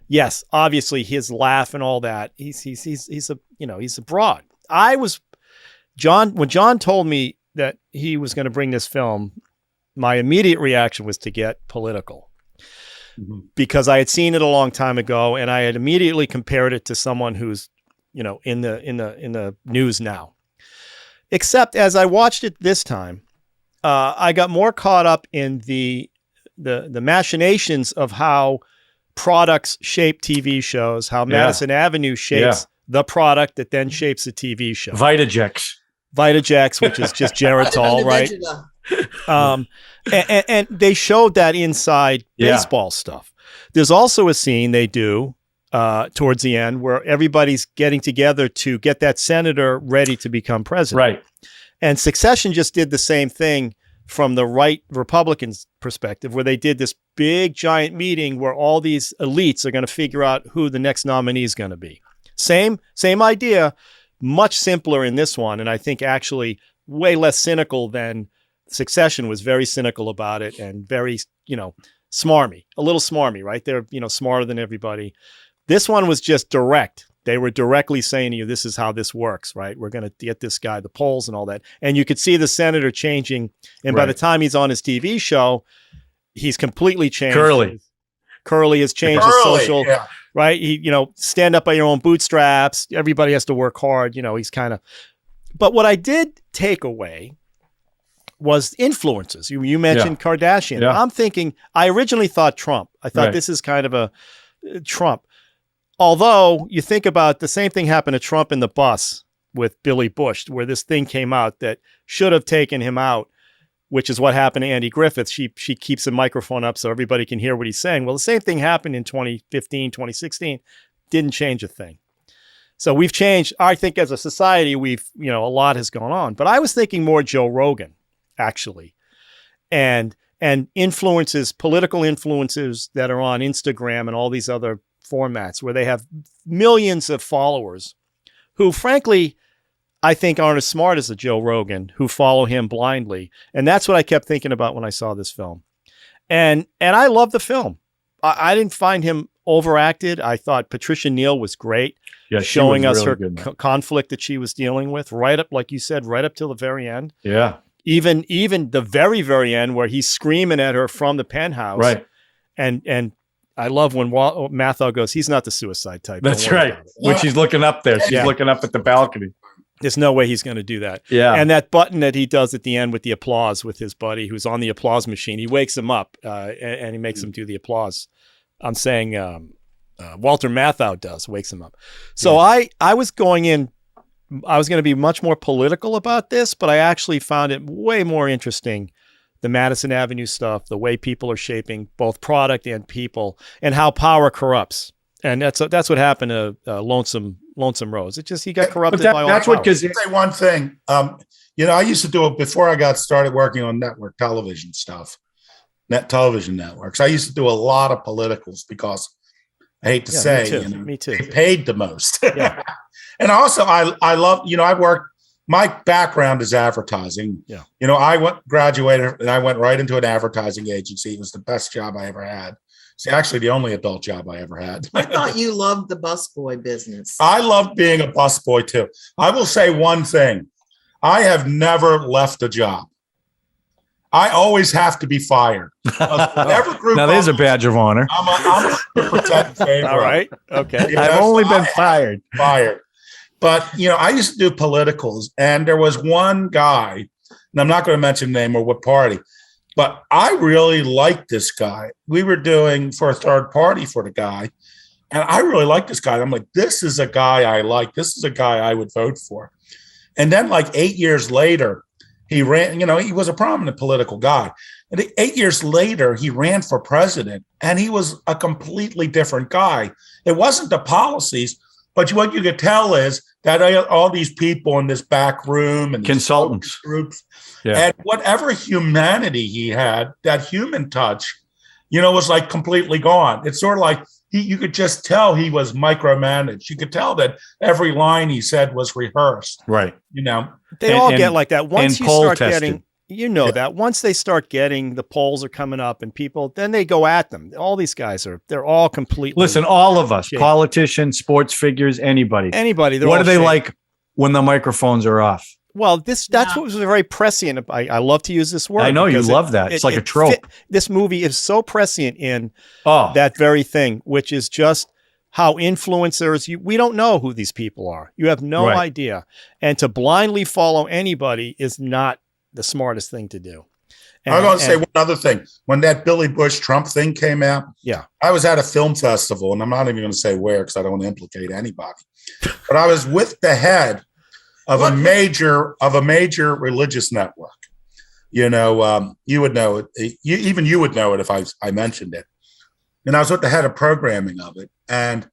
S3: Yes, obviously his laugh and all that. He's a broad. When John told me that he was going to bring this film, my immediate reaction was to get political. Because I had seen it a long time ago, and I had immediately compared it to someone who's, in the news now. Except as I watched it this time, I got more caught up in the machinations of how products shape TV shows, how Madison Avenue shapes the product that then shapes a TV show. Vitajex, which is just Geritol, right? And they showed that inside baseball stuff. There's also a scene they do towards the end where everybody's getting together to get that senator ready to become president.
S6: Right.
S3: And Succession just did the same thing from the right Republicans' perspective, where they did this big giant meeting where all these elites are going to figure out who the next nominee is going to be. Same idea, much simpler in this one. And I think actually way less cynical than Succession was. Very cynical about it and very, smarmy, a little smarmy, right? They're, smarter than everybody. This one was just direct. They were directly saying to you, this is how this works, right? We're going to get this guy the polls and all that. And you could see the senator changing. And by the time he's on his TV show, he's completely changed. Curly has changed his social, right? He, stand up by your own bootstraps. Everybody has to work hard. He's kind of, but what I did take away was influences. You mentioned Kardashian. Yeah. I'm thinking, I originally thought Trump. I thought this is kind of a Trump. Although you think about the same thing happened to Trump in the bus with Billy Bush, where this thing came out that should have taken him out, which is what happened to Andy Griffith. She keeps a microphone up so everybody can hear what he's saying. Well, the same thing happened in 2015, 2016. Didn't change a thing. So we've changed. I think as a society, we've, a lot has gone on. But I was thinking more Joe Rogan, actually. And influences, political influences that are on Instagram and all these other formats where they have millions of followers who, frankly, I think aren't as smart as a Joe Rogan, who follow him blindly. And that's what I kept thinking about when I saw this film. And I love the film. I didn't find him overacted. I thought Patricia Neal was great, showing us really her conflict that she was dealing with right up, like you said, right up till the very end.
S6: Yeah.
S3: Even the very, very end where he's screaming at her from the penthouse.
S6: Right.
S3: And I love when Matthau goes, he's not the suicide type.
S6: That's right. When she's looking up there, she's looking up at the balcony.
S3: There's no way he's going to do that.
S6: Yeah.
S3: And that button that he does at the end with the applause with his buddy who's on the applause machine, he wakes him up and he makes him do the applause. I'm saying Walter Matthau wakes him up. So I was going to be much more political about this, but I actually found it way more interesting. The Madison Avenue stuff, the way people are shaping both product and people, and how power corrupts. And that's what happened to Lonesome Rhodes. He got corrupted by all
S4: that's
S3: power.
S4: what, because say one thing, I used to do it before I got started working on network television stuff, net television networks. I used to do a lot of politicals because I hate to say,
S3: me too.
S4: They paid the most. Yeah. And also I love, I worked, my background is advertising.
S3: Yeah.
S4: I graduated and I went right into an advertising agency. It was the best job I ever had. It's actually the only adult job I ever had.
S5: I thought you loved the busboy business.
S4: I love being a busboy too. I will say one thing. I have never left a job. I always have to be fired.
S6: Now there's a badge of honor.
S4: I'm a 100% in favor.
S3: All right. Okay.
S6: I've only been fired.
S4: But, I used to do politicals, and there was one guy, and I'm not going to mention the name or what party, but I really liked this guy. We were doing for a third party for the guy, and I really liked this guy. I'm like, this is a guy I like. This is a guy I would vote for. And then like 8 years later, He ran, he was a prominent political guy. And 8 years later, he ran for president, and he was a completely different guy. It wasn't the policies, but what you could tell is that all these people in this back room and
S6: consultants
S4: groups, and whatever humanity he had, that human touch, was like completely gone. It's sort of like you could just tell he was micromanaged. You could tell that every line he said was rehearsed.
S6: Right.
S3: They all get like that. Once you start
S6: tested.
S3: getting, that once they start getting, the polls are coming up and people, then they go at them. All these guys they're all completely.
S6: Listen, all of us, politicians, sports figures, anybody. What are they like when the microphones are off?
S3: Well, that's what was very prescient. I love to use this word.
S6: I know you love that. It's like a trope.
S3: This movie is so prescient in that very thing, which is just how influencers, we don't know who these people are. You have no idea. And to blindly follow anybody is not the smartest thing to do.
S4: I was going to say one other thing. When that Billy Bush Trump thing came out, I was at a film festival, and I'm not even going to say where because I don't want to implicate anybody. But I was with the head of a major religious network. You would know it. You would know it if I mentioned it. And I was with the head of programming of it. And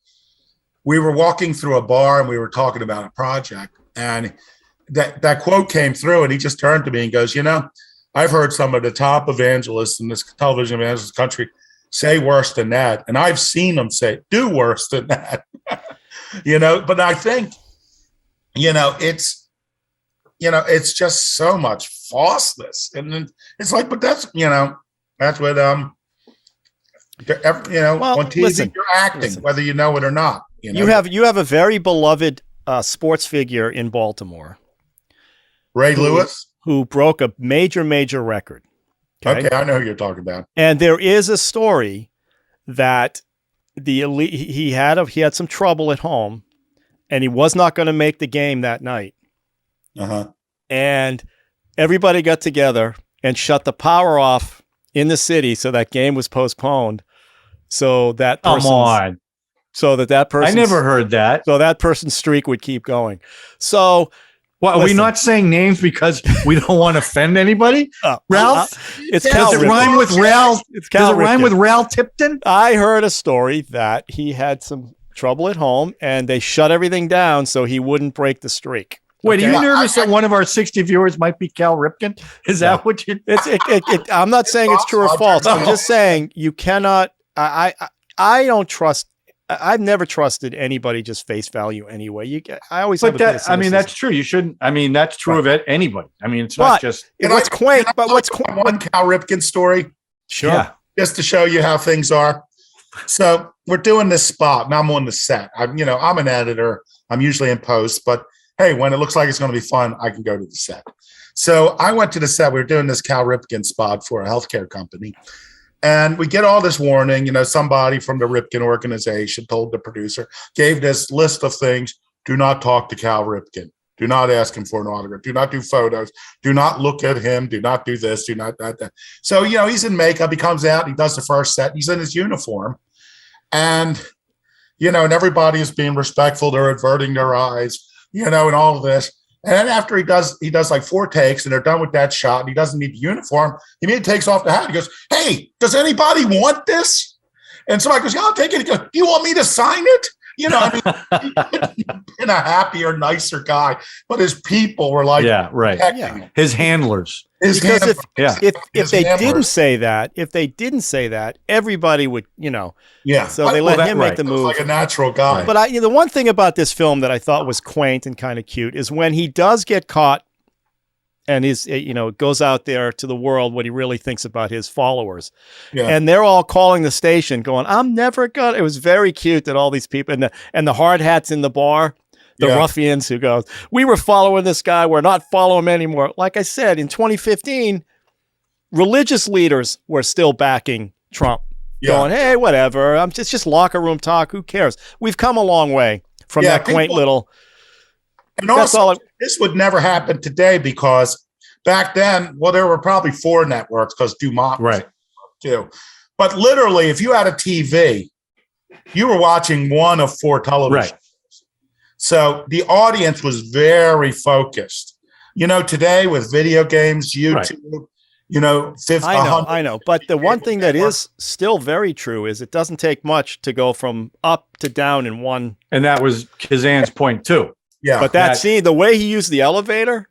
S4: we were walking through a bar and we were talking about a project. And that quote came through and he just turned to me and goes, I've heard some of the top evangelists in this television evangelist country say worse than that. And I've seen them do worse than that. But I think, it's just so much falseness. And it's like, but that's what, on TV, listen, you're acting, whether you know it or not. You
S3: have a very beloved sports figure in Baltimore,
S4: Ray Lewis,
S3: who broke a major record.
S4: Okay, I know who you're talking about.
S3: And there is a story that he had some trouble at home, and he was not going to make the game that night. And everybody got together and shut the power off in the city, so that game was postponed. So that person, I
S6: never heard that.
S3: So that person's streak would keep going. So,
S6: are we not saying names because we don't want to offend anybody? Ralph,
S3: does it
S6: rhyme with Ralph? Does it rhyme with Ralph Tipton?
S3: I heard a story that he had some trouble at home, and they shut everything down so he wouldn't break the streak.
S6: Wait, are you nervous that one of our 60 viewers might be Cal Ripken? Is that what you?
S3: I'm not saying it's true or false. I'm just saying you cannot. I don't trust. I've never trusted anybody just face value anyway. I always.
S6: But that's true. You shouldn't. That's true of it. Anybody. It's not just.
S3: What's quaint? But what's quaint?
S4: One Cal Ripken story.
S3: Sure.
S6: Yeah.
S4: Just to show you how things are. So we're doing this spot, and I'm on the set. I'm an editor. I'm usually in post, but hey, when it looks like it's going to be fun, I can go to the set. So I went to the set. We were doing this Cal Ripken spot for a healthcare company. And we get all this warning, somebody from the Ripken organization told the producer, gave this list of things. Do not talk to Cal Ripken. Do not ask him for an autograph. Do not do photos. Do not look at him. Do not do this. Do not that. So, he's in makeup. He comes out. He does the first set. He's in his uniform. And, and everybody is being respectful. They're averting their eyes, and all of this. And then after he does like 4 takes and they're done with that shot and he doesn't need the uniform, he immediately takes off the hat. He goes, hey, does anybody want this? And somebody goes, yeah, I'll take it. He goes, do you want me to sign it? He could have been a happier, nicer guy, but his people were like,
S6: his handlers.
S3: If they didn't say that, everybody would, So they let him make the move.
S4: Like a natural guy.
S3: But the one thing about this film that I thought was quaint and kind of cute is when he does get caught, and goes out there to the world what he really thinks about his followers. Yeah. And they're all calling the station going, I'm never gonna. It was very cute that all these people and the hard hats in the bar, the ruffians who goes, we were following this guy. We're not following him anymore. Like I said, in 2015, religious leaders were still backing Trump, going, hey, whatever. It's just locker room talk. Who cares? We've come a long way from that quaint little.
S4: And also, this would never happen today because back then, there were probably 4 networks because Dumont was too. But literally, if you had a TV, you were watching one of 4 television shows. So the audience was very focused today with video games, YouTube, 50,
S3: I know. But the one thing that is still very true is it doesn't take much to go from up to down in one.
S6: And that was Kazan's point too.
S4: Yeah.
S3: But that scene, the way he used the elevator,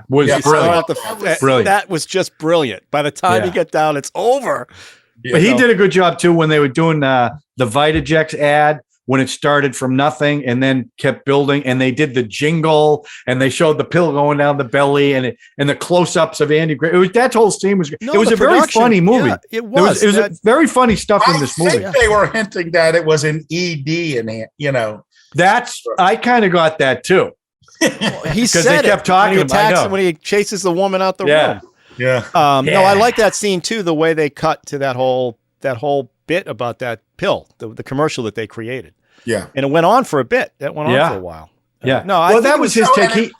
S6: was brilliant.
S3: brilliant. That was just brilliant. By the time you get down, it's over.
S6: But he did a good job too when they were doing the Vitajex ad, when it started from nothing and then kept building, and they did the jingle and they showed the pill going down the belly and the close-ups of Andy Griffith. That whole scene was it was a very funny movie.
S3: Yeah, it was.
S6: It was a very funny stuff in this movie.
S4: I think they were hinting that it was an ED and
S6: I kind of got that too.
S3: He said
S6: they kept talking
S3: when he chases the woman out the room.
S4: Yeah.
S3: No, I like that scene too. The way they cut to that whole bit about that pill, the commercial that they created.
S4: Yeah.
S3: And it went on for a bit. That went on for a while.
S6: No, that was his take.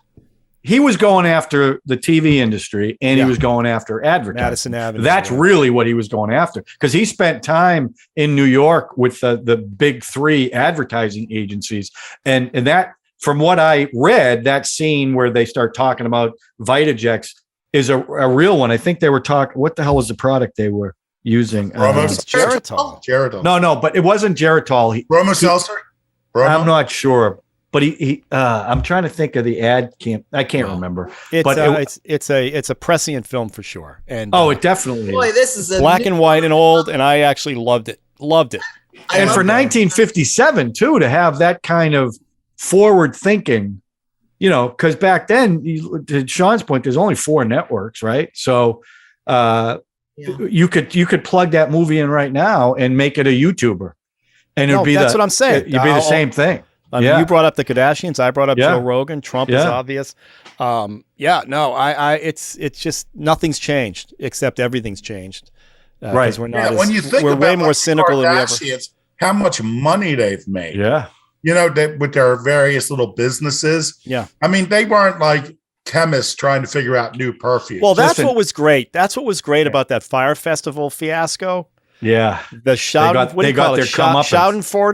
S6: He was going after the TV industry and he was going after advertising.
S3: Madison Avenue.
S6: That's really what he was going after, because he spent time in New York with the big three advertising agencies. And that, from what I read, that scene where they start talking about Vitajex is a real one. I think they were talking, what the hell was the product they were using?
S3: Geritol.
S6: No, but it wasn't Geritol.
S4: Bromo seltzer?
S6: I'm not sure. But he I'm trying to think of the ad. I can't remember.
S3: It's a prescient film for sure. And
S6: it definitely
S5: Boy,
S6: is.
S5: this is
S3: black and white and old, and I actually loved it.
S6: And for 1957 too, to have that kind of forward thinking, because back then, to Sean's point, there's only 4 networks, right? So you could plug that movie in right now and make it a YouTuber, and it'd be
S3: that's what I'm saying.
S6: It'd be the same thing.
S3: I mean, you brought up the Kardashians. I brought up Joe Rogan. Trump is obvious. It's just nothing's changed except everything's changed.
S6: Right.
S3: We're not.
S4: When you think
S3: we're
S4: about
S3: way more cynical than we ever.
S4: How much money they've made.
S6: Yeah.
S4: With their various little businesses.
S3: Yeah.
S4: I mean, they weren't like chemists trying to figure out new perfumes.
S3: Well, what was great. That's what was great about that Fire Festival fiasco.
S6: Yeah,
S3: the Schadenfreude.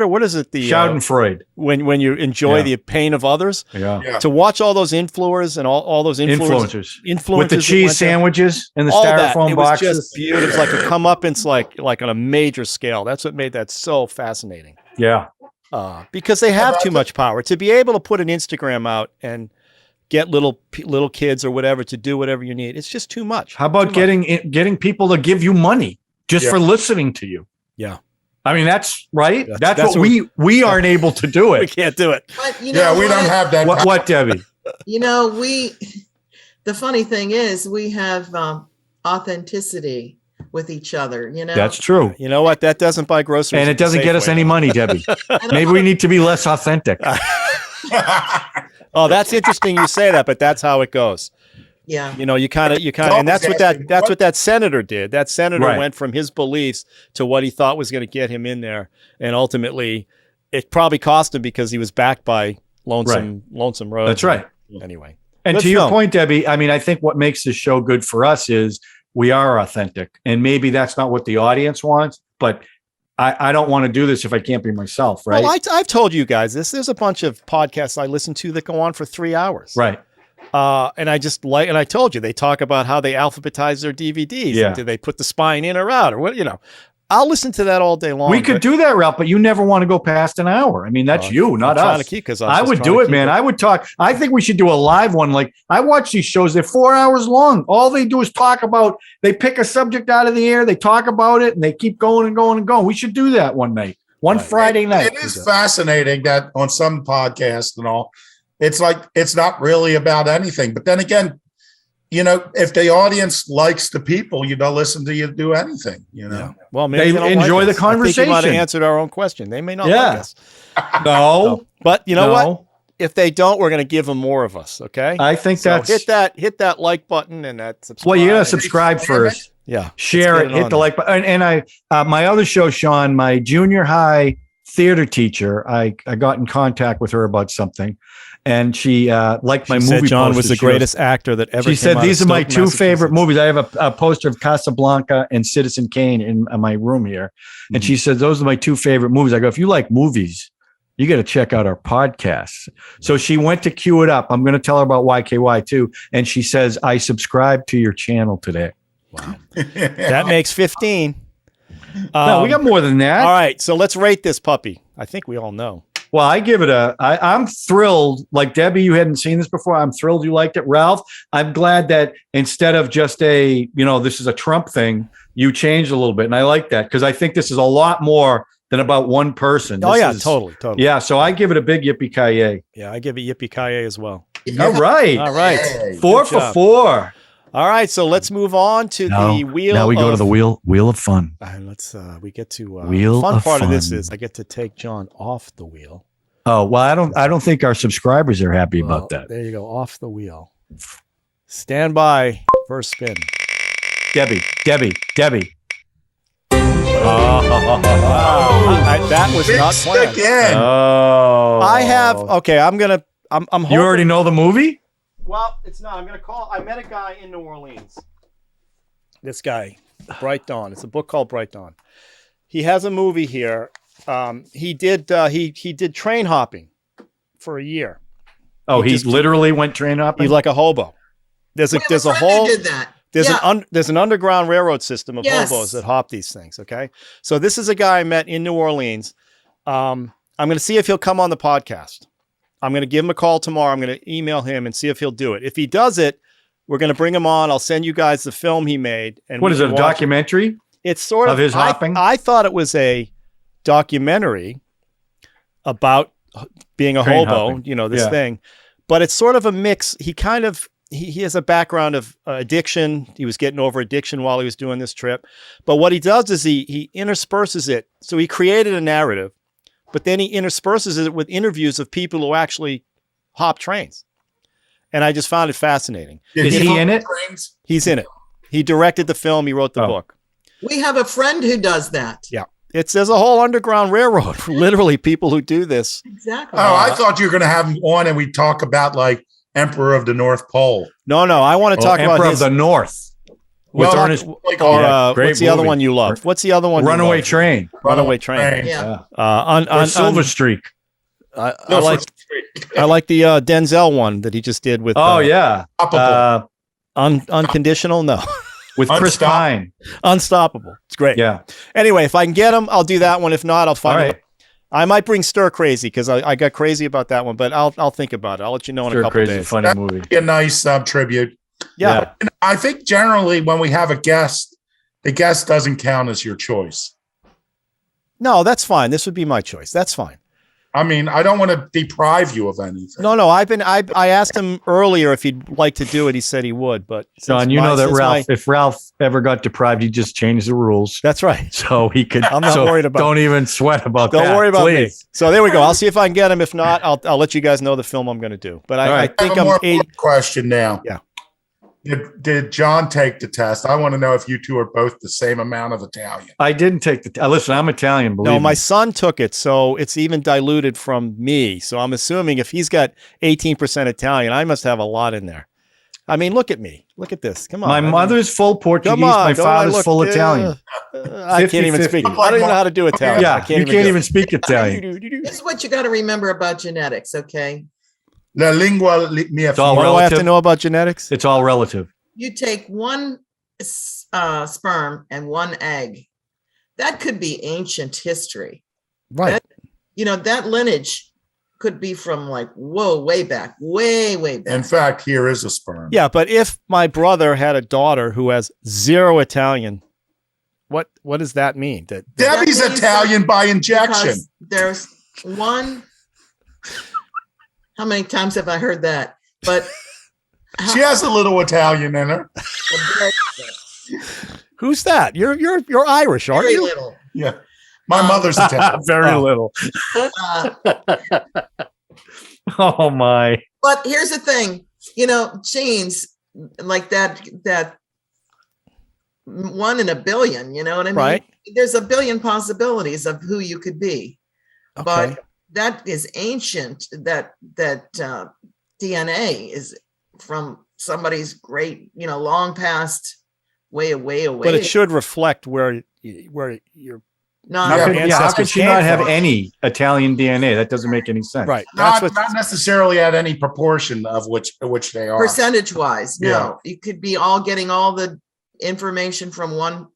S3: What is it? The
S6: Schadenfreude.
S3: When you enjoy the pain of others.
S6: Yeah.
S3: To watch all those influencers and all those influencers
S6: with the cheese sandwiches and the styrofoam boxes.
S3: It was just beautiful. It was like a comeuppance, like on a major scale. That's what made that so fascinating.
S6: Yeah.
S3: Because they have too much power to be able to put an Instagram out and get little kids or whatever to do whatever you need. It's just too much.
S6: How about getting people to give you money? Just for listening to you.
S3: Yeah.
S6: I mean, that's right. That's what we aren't able to do it.
S3: We can't do it.
S5: But
S4: we don't have that.
S6: What, Debbie?
S5: The funny thing is we have authenticity with each other,
S6: That's true.
S3: You know what? That doesn't buy groceries.
S6: And it doesn't get us any money, Debbie. Maybe we need to be less authentic.
S3: Oh, that's interesting you say that, but that's how it goes.
S5: Yeah.
S3: You kind of, and that's what that senator did. That senator went from his beliefs to what he thought was going to get him in there. And ultimately it probably cost him because he was backed by Lonesome Rhodes.
S6: That's right.
S3: Anyway.
S6: And to your point, Debbie, I mean, I think what makes this show good for us is we are authentic, and maybe that's not what the audience wants, but I don't want to do this if I can't be myself. Right.
S3: Well, I've told you guys this. There's a bunch of podcasts I listen to that go on for 3 hours.
S6: Right.
S3: And I told you, they talk about how they alphabetize their DVDs.
S6: Yeah.
S3: And do they put the spine in or out or what, I'll listen to that all day long.
S6: We could do that, Ralph, but you never want to go past an hour. I mean, that's you, not us. I would do it, man. I would talk. I think we should do a live one. Like, I watch these shows. They're 4 hours long. All they do is talk about, they pick a subject out of the air. They talk about it and they keep going and going and going. We should do that one night, Friday night.
S4: It is fascinating that on some podcasts and all, it's like, it's not really about anything. But then again, if the audience likes the people, they'll listen to you do anything, Yeah.
S3: Well, maybe
S6: they enjoy the conversation.
S3: I think you might have answered our own question. They may not like us.
S6: No.
S3: But you know what? If they don't, we're going to give them more of us. Okay.
S6: I think
S3: so hit that like button and that subscribe.
S6: Well, you got to subscribe first.
S3: Yeah.
S6: Share it. Hit the like button. And I, my other show, Sean, my junior high theater teacher, I got in contact with her about something. And she liked my movie.
S3: John was the greatest actor that ever.
S6: She said, "These are my two favorite movies. I have a poster of Casablanca and Citizen Kane in my room here." And she said, "Those are my two favorite movies." I go, "If you like movies, You got to check out our podcasts. So she went to queue it up. I'm going to tell her about YKY too. And she says, I subscribed to your channel today.
S3: Wow. That makes 15.
S6: No, we got more than that.
S3: All right. So let's rate this puppy. I think we all know.
S6: Well, I give it I'm thrilled. Like Debbie, you hadn't seen this before. I'm thrilled you liked it. Ralph, I'm glad that instead of just this is a Trump thing, you changed a little bit. And I like that because I think this is a lot more than about one person.
S3: Totally.
S6: Yeah. So I give it a big Yippee-Ki-Yay.
S3: Yeah, I give it Yippee-Ki-Yay as well.
S6: All right.
S3: All right.
S4: Yay.
S6: 4 for 4.
S3: All right. So let's move on to the wheel.
S6: Now we go to the wheel of fun.
S3: We get to
S6: Wheel
S3: the fun
S6: of
S3: part of
S6: fun.
S3: this is I get to take John off the wheel.
S6: Oh, well, I don't think our subscribers are happy about that.
S3: There you go. Off the wheel. Stand by. First spin.
S6: Debbie.
S3: That was not
S4: Mixed
S3: planned.
S4: again.
S6: Oh.
S3: I have. Okay, I'm hoping,
S6: You already know the movie?
S3: Well, it's not. I'm gonna call. I met a guy in New Orleans. This guy, Bright Dawn. It's a book called Bright Dawn. He has a movie here. He did train hopping for a year.
S6: Oh,
S3: He
S6: he
S3: just-
S6: literally went train hopping?
S3: He's like a hobo. There's
S5: We have
S3: a
S5: friend who
S3: whole
S5: did that.
S3: there's an underground railroad system of
S5: Yes.
S3: hobos that hop these things. Okay, so this is a guy I met in New Orleans. I'm going to see if he'll come on the podcast. I'm going to give him a call tomorrow. I'm going to email him and see if he'll do it. If he does it, we're going to bring him on. I'll send you guys the film he made. And
S6: What
S3: we
S6: is it,
S3: can
S6: a
S3: watch
S6: documentary?
S3: It's sort
S6: of his
S3: I-
S6: hopping?
S3: I thought it was a documentary about being a
S6: Train
S3: hobo,
S6: hopping.
S3: this
S6: Yeah.
S3: thing. But it's sort of a mix. He has a background of addiction. He was getting over addiction while he was doing this trip. But what he does is he intersperses it. So he created a narrative, but then he intersperses it with interviews of people who actually hop trains. And I just found it fascinating.
S6: Is he in it?
S4: Trains?
S3: He's in it. He directed the film. He wrote the
S6: Oh.
S3: book.
S5: We have a friend who does that.
S3: Yeah. There's a whole underground railroad. Literally people who do this.
S5: Exactly.
S4: Oh, I thought you were going to have him on and we talk about like Emperor of the North Pole.
S3: No, I want to talk
S6: Emperor
S3: about
S6: of
S3: his,
S6: the North.
S3: we'll
S6: With
S3: talk-
S6: Ernest-
S4: Like,
S3: or,
S6: Yeah, great
S3: what's the other
S6: movie.
S3: one you love? What's the other one? you
S6: Runaway
S3: love?
S6: Train.
S3: Runaway Train.
S5: Yeah.
S6: Or Silver Streak.
S3: I
S4: No,
S3: like I like the Denzel one that he just did with.
S6: Oh, yeah.
S4: Unstoppable.
S3: Unconditional. No,
S6: With Chris
S4: Unstoppable.
S6: Pine.
S3: Unstoppable. It's great.
S6: Yeah.
S3: Anyway, if I can get him, I'll do that one. If not, I'll
S6: All
S3: find
S6: right.
S3: it. I might bring Stir Crazy because I got crazy about that one, but I'll think about it. I'll let you know in a
S6: Stir
S3: couple
S6: Crazy,
S3: days.
S6: funny movie.
S4: Be a nice tribute.
S3: Yeah.
S4: And I think generally when we have a guest, the guest doesn't count as your choice.
S3: No, that's fine. This would be my choice. That's fine.
S4: I mean, I don't want to deprive you of anything.
S3: No. I asked him earlier if he'd like to do it. He said he would, but
S6: John, you know that Ralph, if Ralph ever got deprived, he'd just change the rules.
S3: That's right.
S6: So he could.
S3: I'm not worried about
S6: Don't even sweat about that.
S3: Don't worry about me.
S6: please.
S3: So there we go. I'll see if I can get him. If not, I'll let you guys know the film I'm going to do. But I
S6: right.
S4: I
S3: think
S4: have a
S3: I'm
S4: more
S3: 80.
S4: question now.
S3: Yeah.
S4: Did John take the test? I want to know if you two are both the same amount of Italian.
S6: I didn't take the. Listen, I'm Italian. Believe
S3: No,
S6: me.
S3: my son took it, so it's even diluted from me. So I'm assuming if he's got 18% Italian, I must have a lot in there. I mean, look at me. Look at this. Come on.
S6: My
S3: I mean,
S6: mother's full Portuguese.
S3: come on.
S6: My
S3: don't I
S6: father's
S3: look-
S6: full Italian.
S3: I can't even
S6: 50-50.
S3: speak. I don't even know how to do Italian.
S6: Yeah,
S3: I
S6: you can't
S3: do
S6: even speak Italian.
S3: it.
S5: This is what you got to remember about genetics, okay?
S4: La lingua mia
S6: all
S3: What do I have to
S6: relative.
S3: know about genetics?
S6: It's all relative.
S5: You take one sperm and one egg. That could be ancient history.
S3: Right.
S5: That lineage could be from like, whoa, way back, way back.
S4: In fact, here is a sperm.
S3: Yeah, but if my brother had a daughter who has 0 Italian, what does that mean? That
S4: Debbie's
S5: That means
S4: Italian by injection.
S5: Because there's one. How many times have I heard that? But
S4: She has a little Italian in her.
S3: who's that? You're Irish, aren't
S5: very
S3: you?
S5: little.
S4: Yeah. My mother's Italian.
S6: Very
S3: Oh.
S6: little.
S5: Uh,
S6: Oh my.
S5: But here's the thing, genes like that 1 in a billion, you know what I mean?
S3: Right.
S5: There's a billion possibilities of who you could be,
S3: Okay.
S5: but that is ancient. That DNA is from somebody's great, long past, way away.
S3: But it should reflect where your
S5: Not
S6: How
S4: Yeah,
S6: could,
S3: her
S6: yeah, how
S3: ancestors
S6: could she
S3: came
S6: not have
S3: from.
S6: any Italian DNA? That doesn't make any sense.
S3: Right. That's
S4: not,
S3: what.
S4: not necessarily at any proportion of which they are.
S5: percentage wise. No,
S4: Yeah.
S5: you could be all getting all the information from one.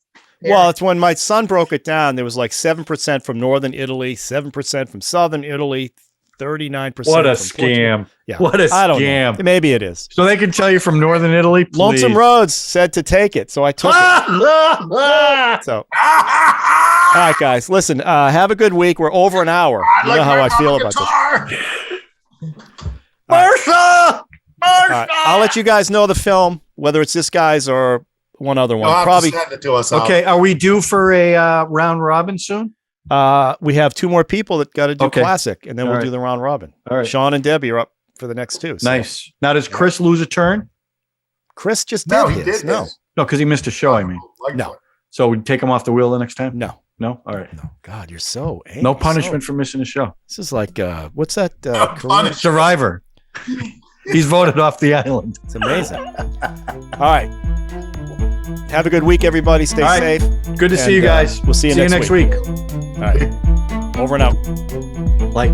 S3: Well,
S5: parent.
S3: it's when my son broke it down. There was like 7% from northern Italy, 7% from southern Italy, 39%.
S6: What a
S3: from Portugal.
S6: scam.
S3: Yeah.
S6: What a
S3: I don't
S6: scam.
S3: know. Maybe it is.
S6: So they can tell you from Northern Italy. Please.
S3: Lonesome Rhodes said to take it, so I took it. So, all right, guys, listen. Have a good week. We're over an hour. You know how I feel about this.
S6: Marsha!
S3: All right, I'll let you guys know the film, whether it's this guy's or one other one.
S4: You'll have
S3: Probably.
S4: to send it to us.
S6: Okay, are we due for a round robin soon?
S3: We have 2 more people that got to do
S6: Okay.
S3: classic, and then
S6: All
S3: we'll
S6: right.
S3: do the round robin.
S6: All right.
S3: Sean and Debbie are up for the next 2. So.
S6: Nice. Now, does Chris lose a turn?
S3: Chris just did
S4: No, he
S3: his.
S4: did
S3: No,
S4: this.
S6: No, because he missed a show, I mean.
S3: No.
S6: So we take him off the wheel the next time?
S3: no,
S6: No? All right.
S3: no. God, you're so angry.
S6: No punishment for missing a show.
S3: This is like what's that? Korean-
S4: punishment.
S6: Survivor. He's voted off the island.
S3: It's amazing. All right. Have a good week, everybody. Stay
S6: All right.
S3: safe.
S6: Good to see
S3: And,
S6: you guys.
S3: we'll see you next
S6: week.
S3: All right. Over and out.
S6: Like.